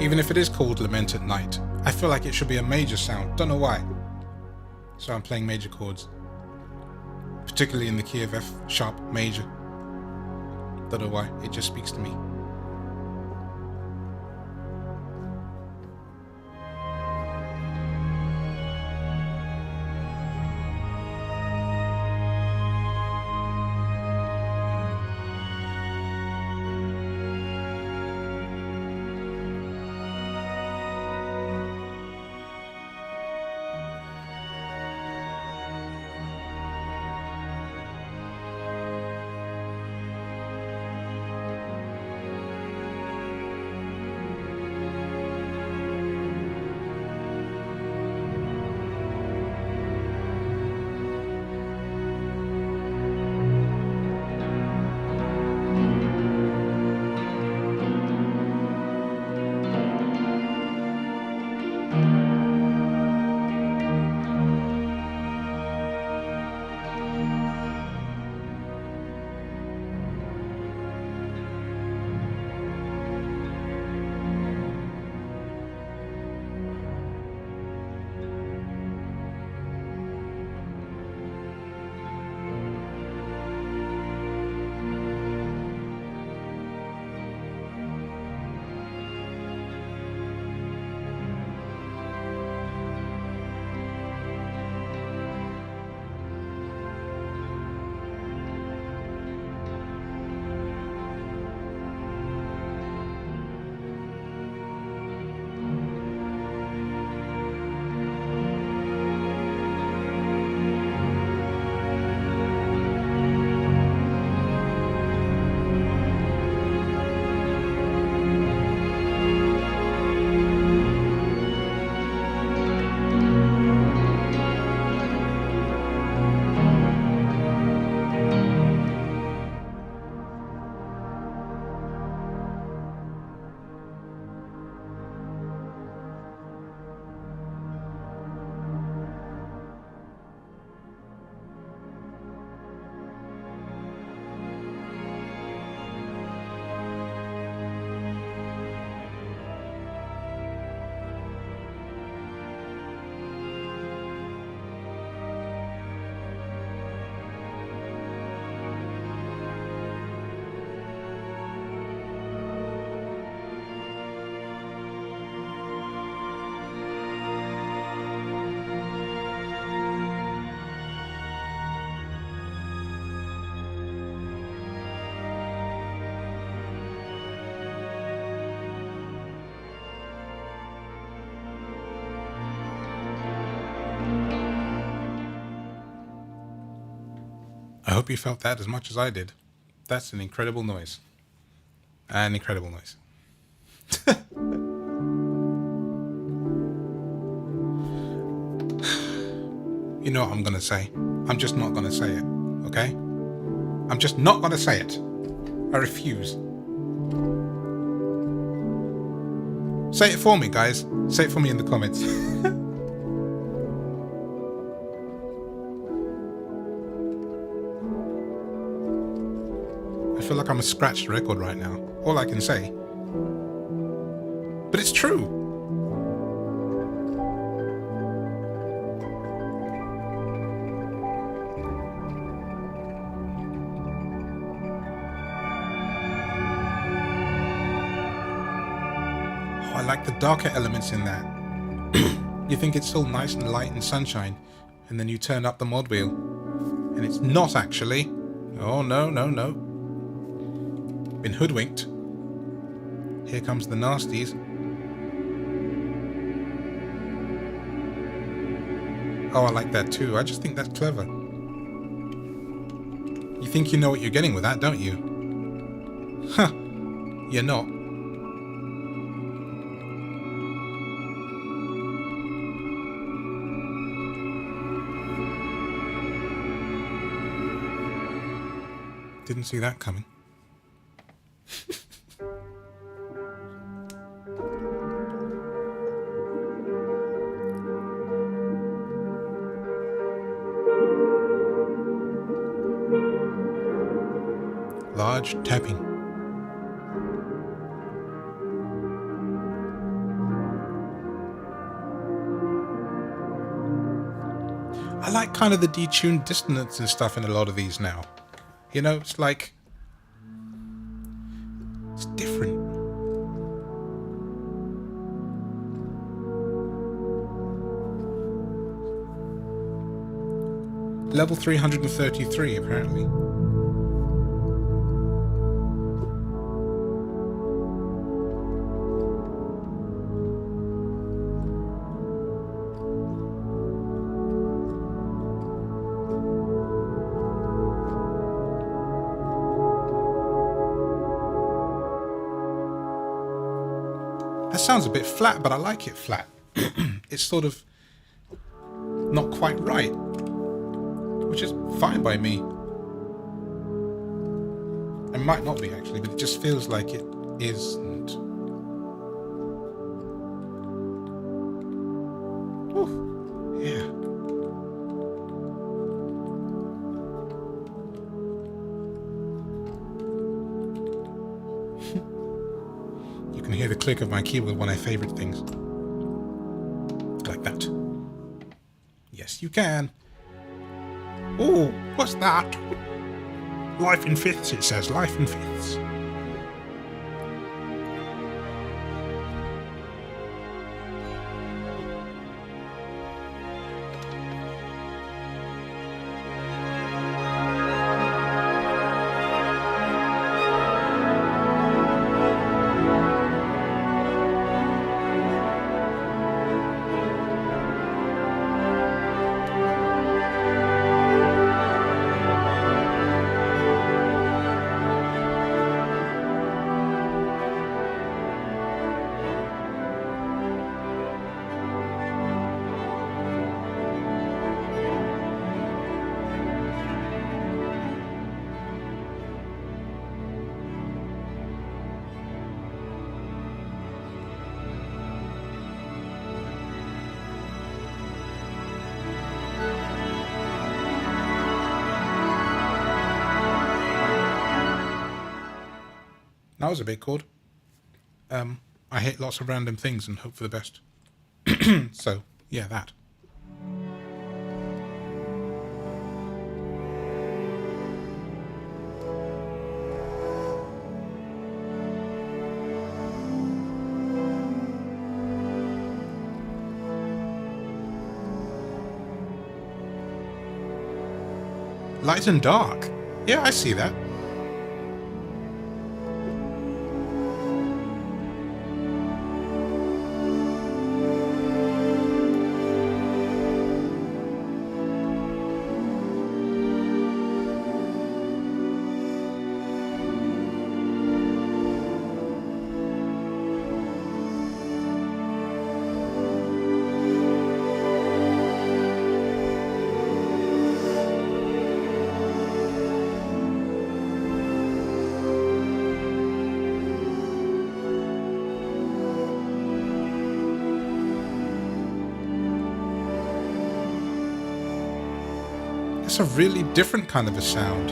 Even if it is called Lament at Night, I feel like it should be a major sound. Don't know why. So I'm playing major chords. Particularly in the key of F sharp major. Don't know why, it just speaks to me. hope you felt that as much as I did. That's an incredible noise. An incredible noise. You know what I'm going to say. I'm just not going to say it, okay? I'm just not going to say it. I refuse. Say it for me, guys. Say it for me in the comments. I feel like I'm a scratched record right now. All I can say. But it's true. I like the darker elements in that. You think it's all nice and light and sunshine, and then you turn up the mod wheel, and it's not actually. Oh, no, no, no. Been hoodwinked. Here comes the nasties. Oh, I like that too. I just think that's clever. You think you know what you're getting with that, don't you? Huh. You're not. Didn't see that coming. Large tapping. I like kind of the detuned dissonance and stuff in a lot of these now. You know, it's like, it's different. Level 333, apparently. That sounds a bit flat, but I like it flat. It's sort of not quite right, which is fine by me. It might not be actually, but it just feels like it isn't. Ooh, yeah. You can hear the click of my keyboard, one of my favorite things. Like that. Yes, you can. Oh, what's that? Life in fifths, it says. Life in fifths. That was a big chord. I hit lots of random things and hope for the best. So, yeah, that. Light and dark. Yeah, I see that. It's a really different kind of a sound.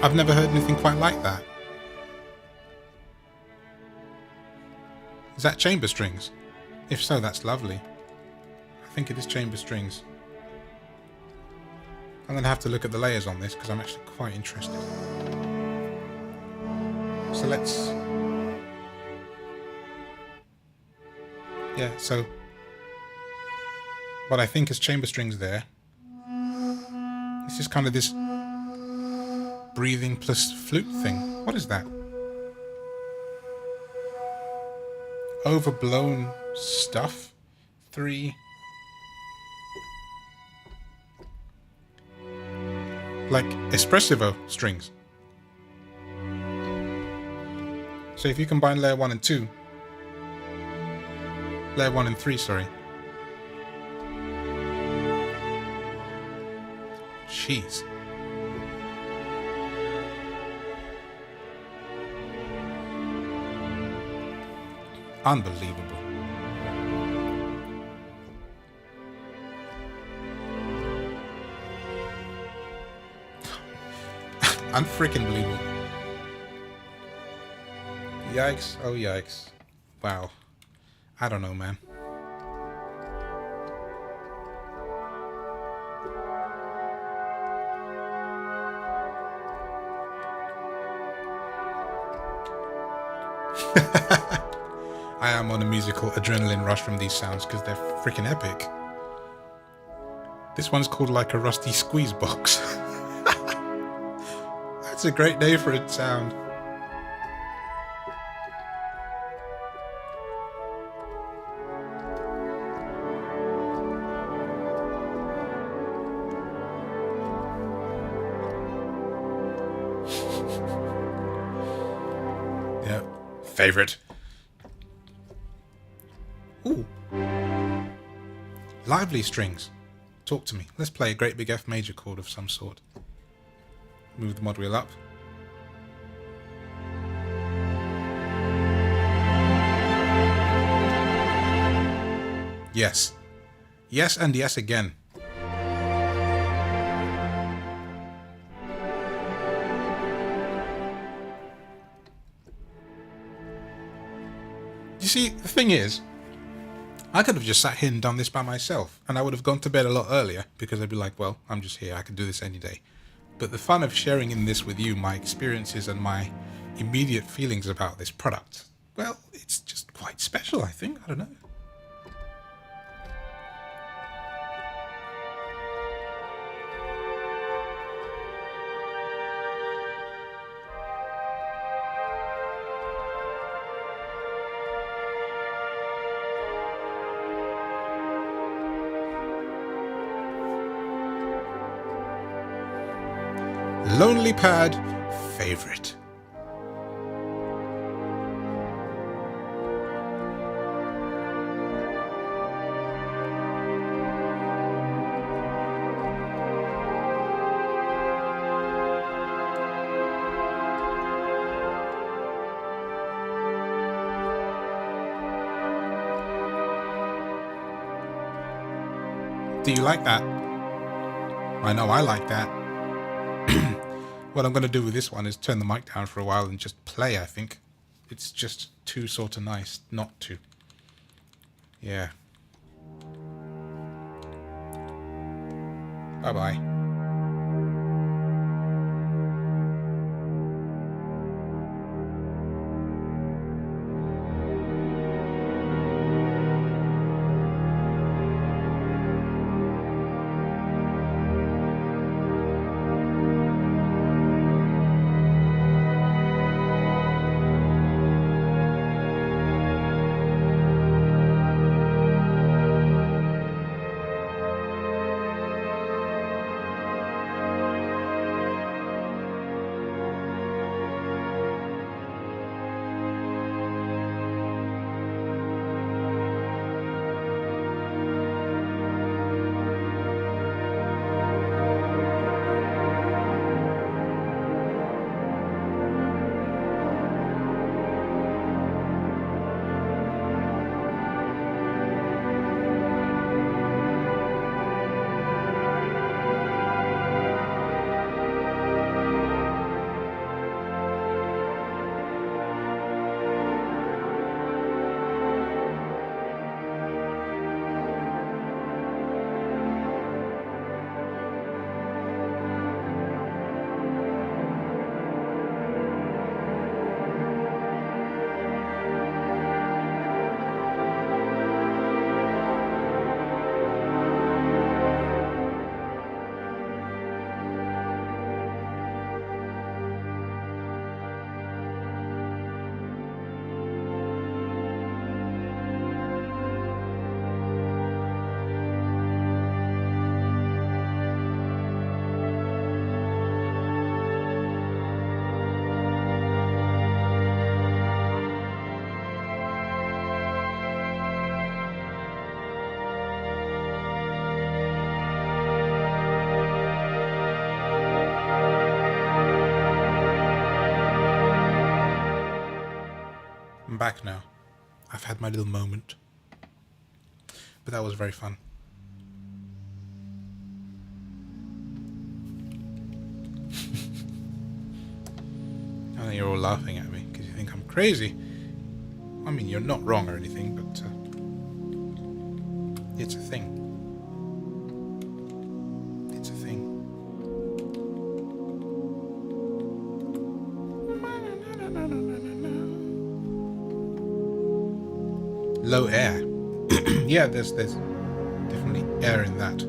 I've never heard anything quite like that. Is that chamber strings? If so, that's lovely. I think it is chamber strings. I'm going to have to look at the layers on this because I'm actually quite interested. So let's... Yeah, so what I think is chamber strings there. This is kind of this breathing plus flute thing. What is that? Overblown stuff. 3. Like espressivo strings. So if you combine layer 1 and 2, layer 1 and 3, sorry. Jeez. Unbelievable. Unfreaking believable. Yikes. Oh, yikes. Wow. I don't know, man. I am on a musical adrenaline rush from these sounds because they're freaking epic. This one's called like a rusty squeeze box. That's a great name for a sound. Yeah, favorite. Ooh. Lively strings. Talk to me. Let's play a great big F major chord of some sort. Move the mod wheel up. Yes. Yes and yes again. You see, the thing is, I could have just sat here and done this by myself, and I would have gone to bed a lot earlier, because I'd be like, well, I'm just here, I can do this any day. But the fun of sharing in this with you, my experiences and my immediate feelings about this product, well, it's just quite special, I think. I don't know. Lonely Pad favorite. Do you like that? I know I like that. What I'm going to do with this one is turn the mic down for a while and just play, I think. It's just too sort of nice not to. Yeah. Bye-bye. back now. I've had my little moment. But that was very fun. I know you're all laughing at me because you think I'm crazy. I mean, you're not wrong or anything, but it's a thing. It's a thing. Low air. Yeah, there's definitely air in that.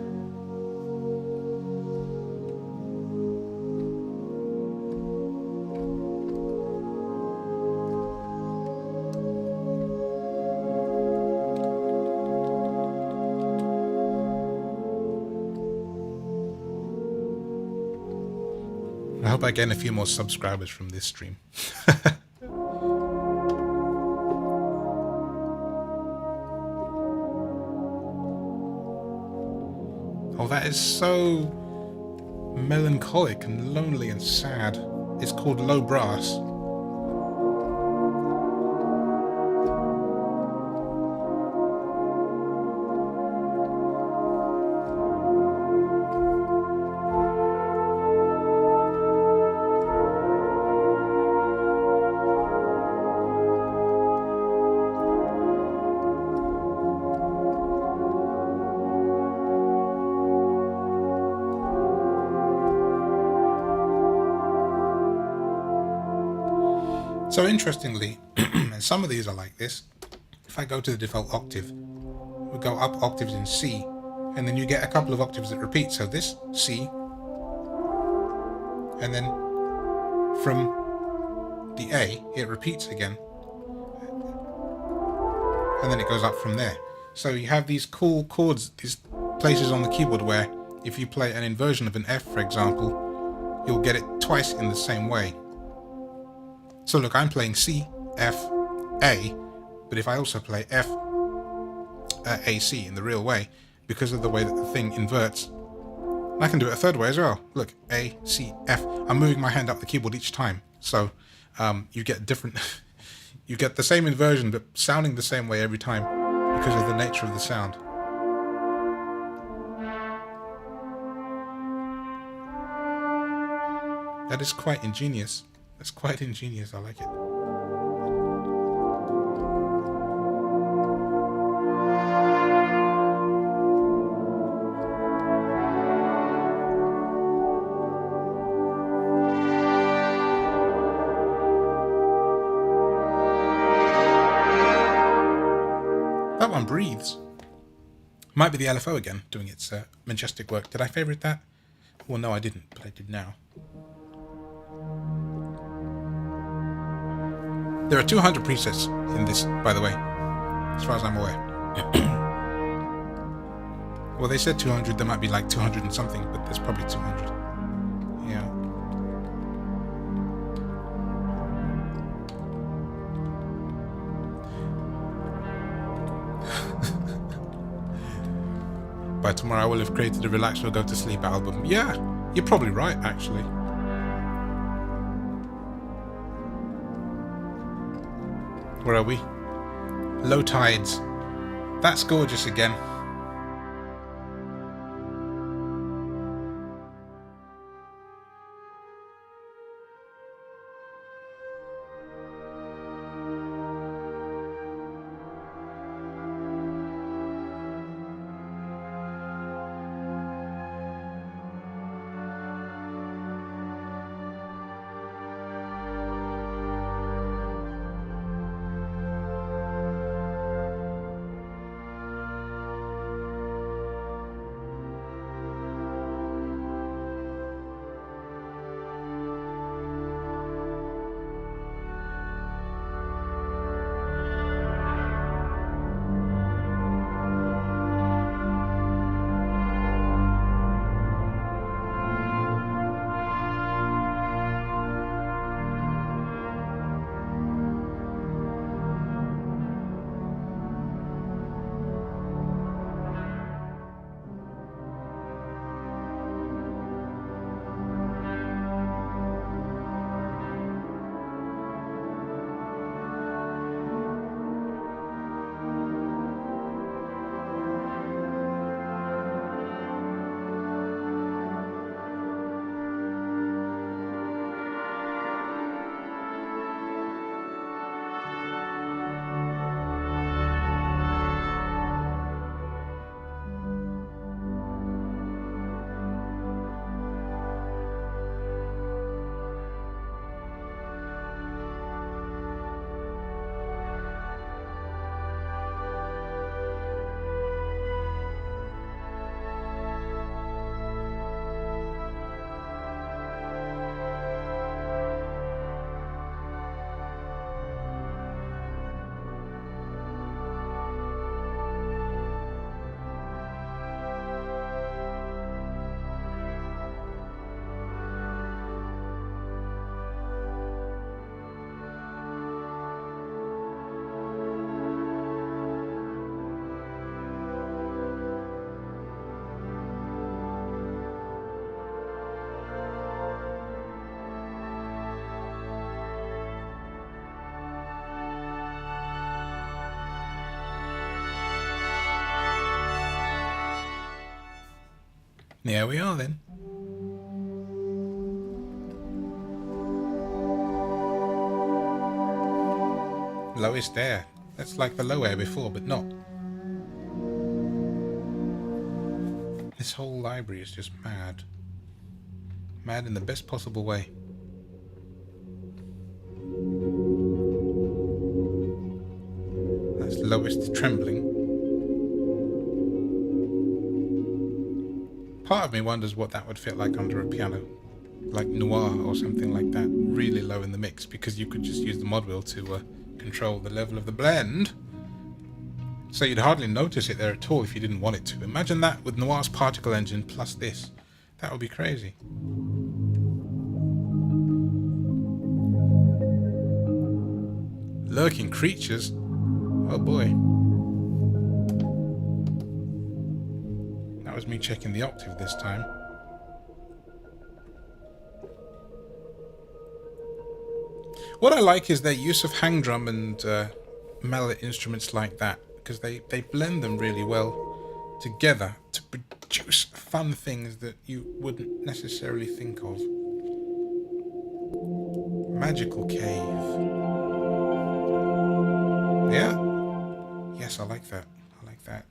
I hope I gain a few more subscribers from this stream. Oh, that is so melancholic and lonely and sad. It's called low brass. So interestingly, and some of these are like this, if I go to the default octave, we go up octaves in C, and then you get a couple of octaves that repeat. So this C, and then from the A, it repeats again, and then it goes up from there. So you have these cool chords, these places on the keyboard where if you play an inversion of an F, for example, you'll get it twice in the same way. So look, I'm playing C, F, A, but if I also play F, A, C in the real way, because of the way that the thing inverts, I can do it a third way as well. Look, A, C, F. I'm moving my hand up the keyboard each time. So you get different, you get the same inversion, but sounding the same way every time because of the nature of the sound. That is quite ingenious. That's quite ingenious, I like it. That one breathes. Might be the LFO again, doing its majestic work. Did I favourite that? Well, no, I didn't, but I did now. There are 200 presets in this, by the way, as far as I'm aware. Well, they said 200, there might be like 200 and something, but there's probably 200. Yeah. By tomorrow I will have created a Relax or Go to Sleep album. Yeah, you're probably right, actually. Where are we? Low tides. That's gorgeous again. There we are then. Lowest air. That's like the low air before, but not. This whole library is just mad. Mad in the best possible way. That's lowest trembling. Part of me wonders what that would feel like under a piano. Like noir or something like that. Really low in the mix, because you could just use the mod wheel to control the level of the blend. So you'd hardly notice it there at all if you didn't want it to. Imagine that with Noir's particle engine plus this. That would be crazy. Lurking creatures? Oh boy. That was me checking the octave this time. What I like is their use of hang drum and mallet instruments like that, because they blend them really well together to produce fun things that you wouldn't necessarily think of. Magical cave. Yeah. Yes, I like that. I like that.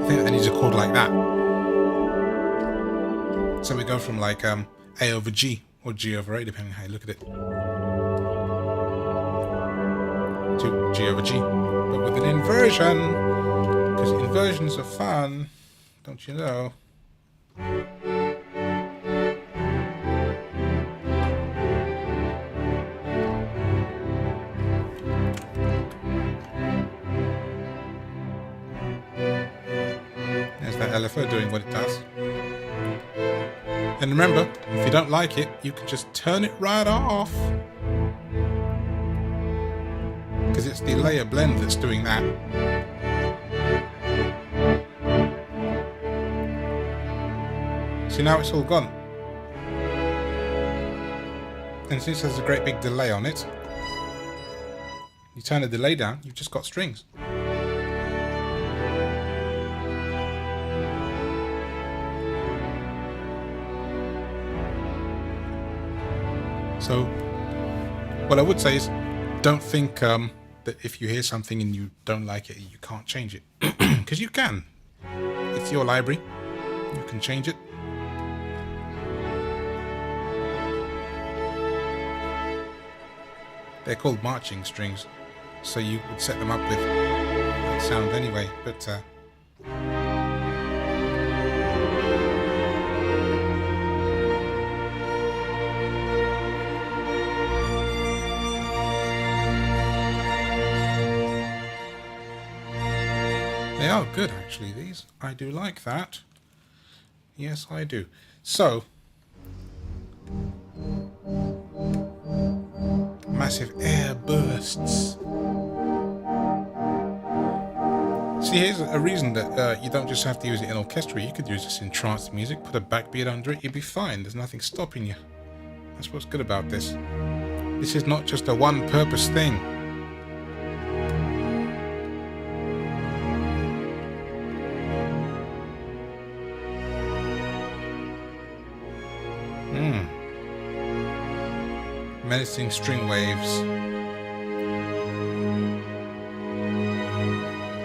I think that needs a chord like that. So we go from like A over G, or G over A, depending on how you look at it, to G over G, but with an inversion, because inversions are fun, don't you know? There's that LFO doing what it does. And remember, if you don't like it, you can just turn it right off. Because it's the layer blend that's doing that. See, now it's all gone. And since there's a great big delay on it, you turn the delay down, you've just got strings. So, what I would say is, don't think that if you hear something and you don't like it, you can't change it. Because you can. It's your library. You can change it. They're called marching strings, so you would set them up with that sound anyway, but they are good, actually, these. I do like that. Yes, I do. So, massive air bursts. See, here's a reason that you don't just have to use it in orchestra. You could use this in trance music, put a backbeat under it, you'd be fine. There's nothing stopping you. That's what's good about this. This is not just a one-purpose thing. Menacing string waves.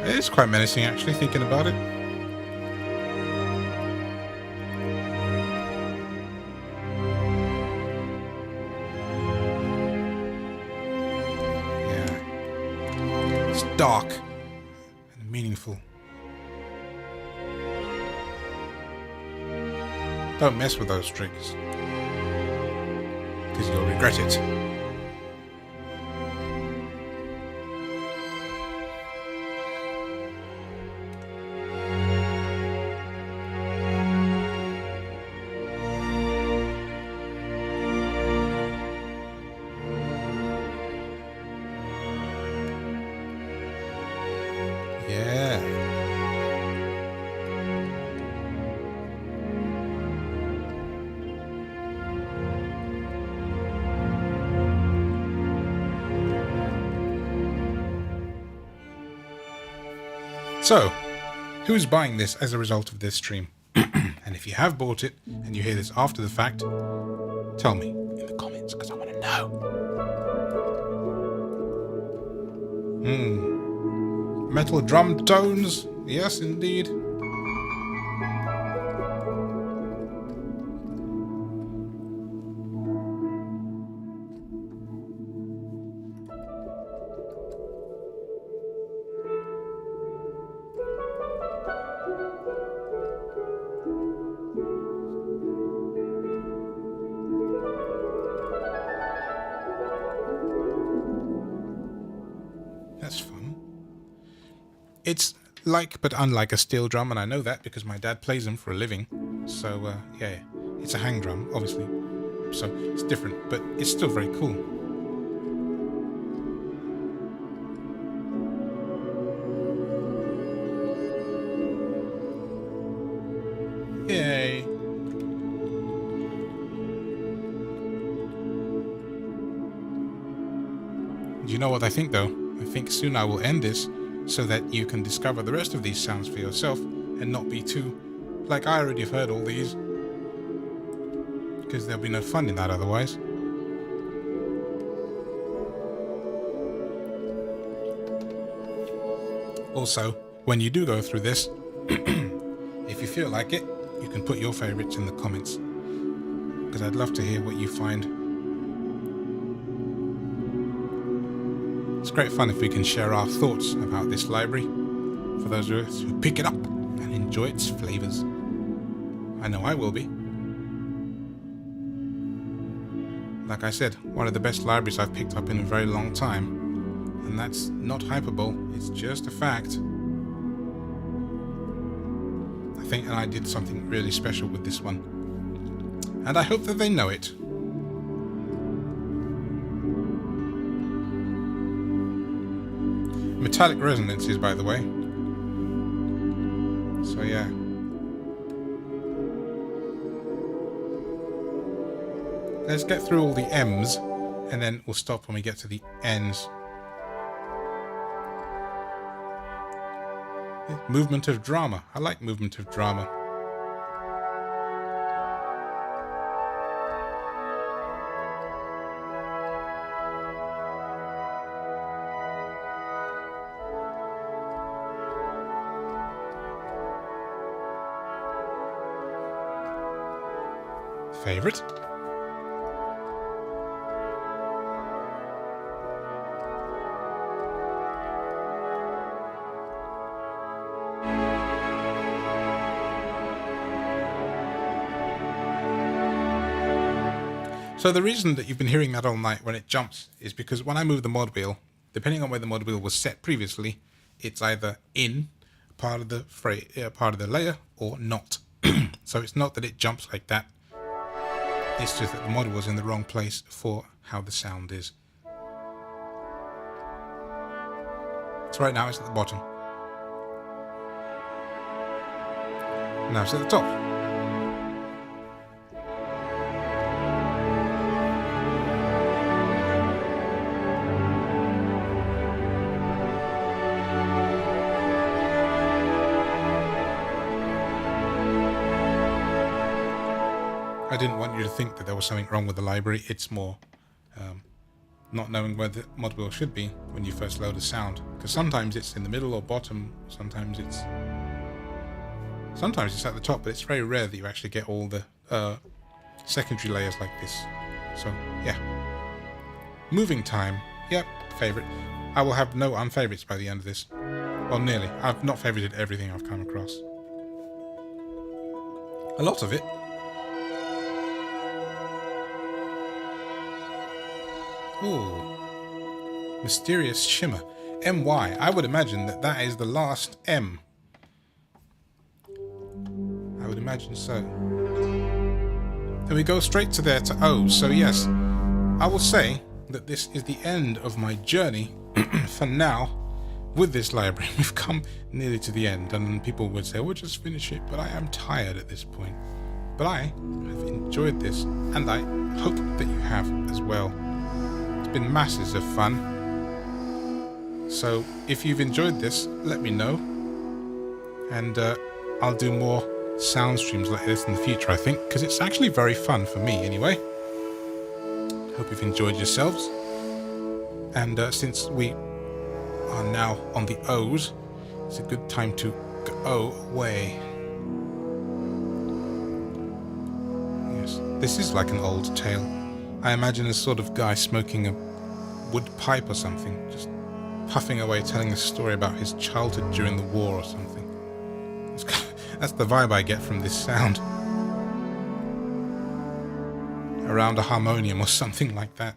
It is quite menacing, actually, thinking about it. Yeah. It's dark and meaningful. Don't mess with those strings, because you'll regret it. Yeah. So, who's buying this as a result of this stream. And if you have bought it and you hear this after the fact, tell me in the comments because I want to know. Metal drum tones. Yes, indeed. That's fun. It's like but unlike a steel drum, and I know that because my dad plays them for a living. So, yeah, it's a hang drum, obviously. So it's different, but it's still very cool. Yay! Do you know what I think, though? I think soon I will end this so that you can discover the rest of these sounds for yourself and not be too like I already have heard all these, because there'll be no fun in that otherwise. Also, when you do go through this, if you feel like it, you can put your favorites in the comments, because I'd love to hear what you find. It's great fun if we can share our thoughts about this library for those of us who pick it up and enjoy its flavors. I know I will be. Like I said, one of the best libraries I've picked up in a very long time, and that's not hyperbole, it's just a fact. I think I did something really special with this one, and I hope that they know it. Metallic resonances, by the way. So yeah. Let's get through all the M's, and then we'll stop when we get to the N's. Movement of drama. I like movement of drama. Favorite? So the reason that you've been hearing that all night when it jumps is because when I move the mod wheel, depending on where the mod wheel was set previously, it's either in part of the layer or not. So it's not that it jumps like that. It's just that the mod was in the wrong place for how the sound is. So right now it's at the bottom. Now it's at the top. I didn't want you to think that there was something wrong with the library. It's more not knowing where the mod wheel should be when you first load a sound, because sometimes it's in the middle or bottom, sometimes it's at the top, but it's very rare that you actually get all the secondary layers like this. So yeah, moving time. Yep, favorite. I will have no unfavorites by the end of this. Well, nearly. I've not favorited everything I've come across. A lot of it. Ooh, mysterious shimmer. MY. I would imagine that that is the last M. I would imagine so. Then we go straight to there to O. So yes, I will say that this is the end of my journey for now with this library. We've come nearly to the end, and people would say, well, just finish it, but I am tired at this point. But I have enjoyed this, and I hope that you have as well. It's been masses of fun. So if you've enjoyed this, let me know. And I'll do more sound streams like this in the future, I think, because it's actually very fun for me anyway. Hope you've enjoyed yourselves. And since we are now on the O's, it's a good time to go away. Yes, this is like an old tale. I imagine a sort of guy smoking a wood pipe or something, just puffing away, telling a story about his childhood during the war or something. That's the vibe I get from this sound. Around a harmonium or something like that.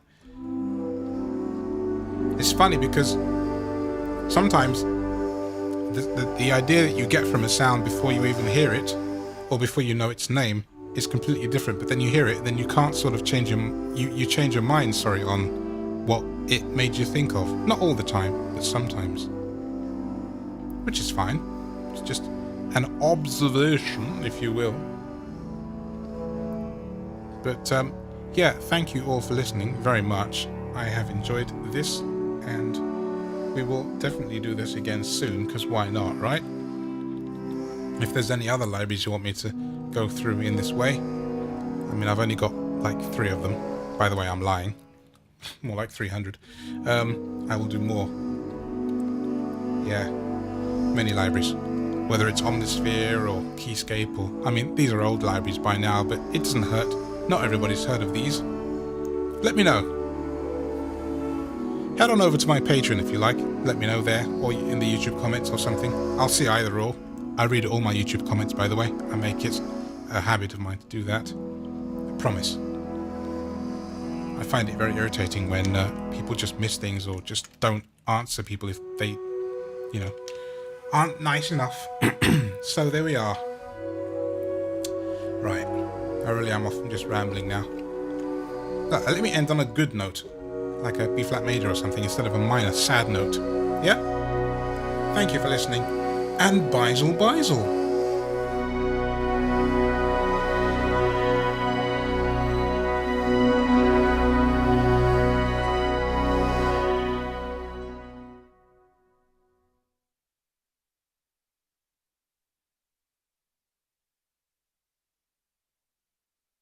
It's funny because sometimes the idea that you get from a sound before you even hear it, or before you know its name, is completely different. But then you hear it, then you can't sort of change you change your mind, sorry, on what it made you think of. Not all the time, but sometimes. Which is fine. It's just an observation, if you will. But yeah, thank you all for listening very much. I have enjoyed this, and we will definitely do this again soon, because why not, right? If there's any other libraries you want me to go through in this way, I mean, I've only got like 3 of them. By the way, I'm lying. More like 300. I will do more. Yeah, many libraries. Whether it's Omnisphere or Keyscape or... I mean, these are old libraries by now, but it doesn't hurt. Not everybody's heard of these. Let me know. Head on over to my Patreon if you like. Let me know there, or in the YouTube comments or something. I'll see either or. I read all my YouTube comments, by the way. I make it a habit of mine to do that. I promise. I find it very irritating when people just miss things or just don't answer people if they, you know, aren't nice enough. So there we are. Right. I really am off. I'm just rambling now. Let me end on a good note. Like a B flat major or something instead of a minor sad note. Yeah? Thank you for listening. And Bisel Bisel.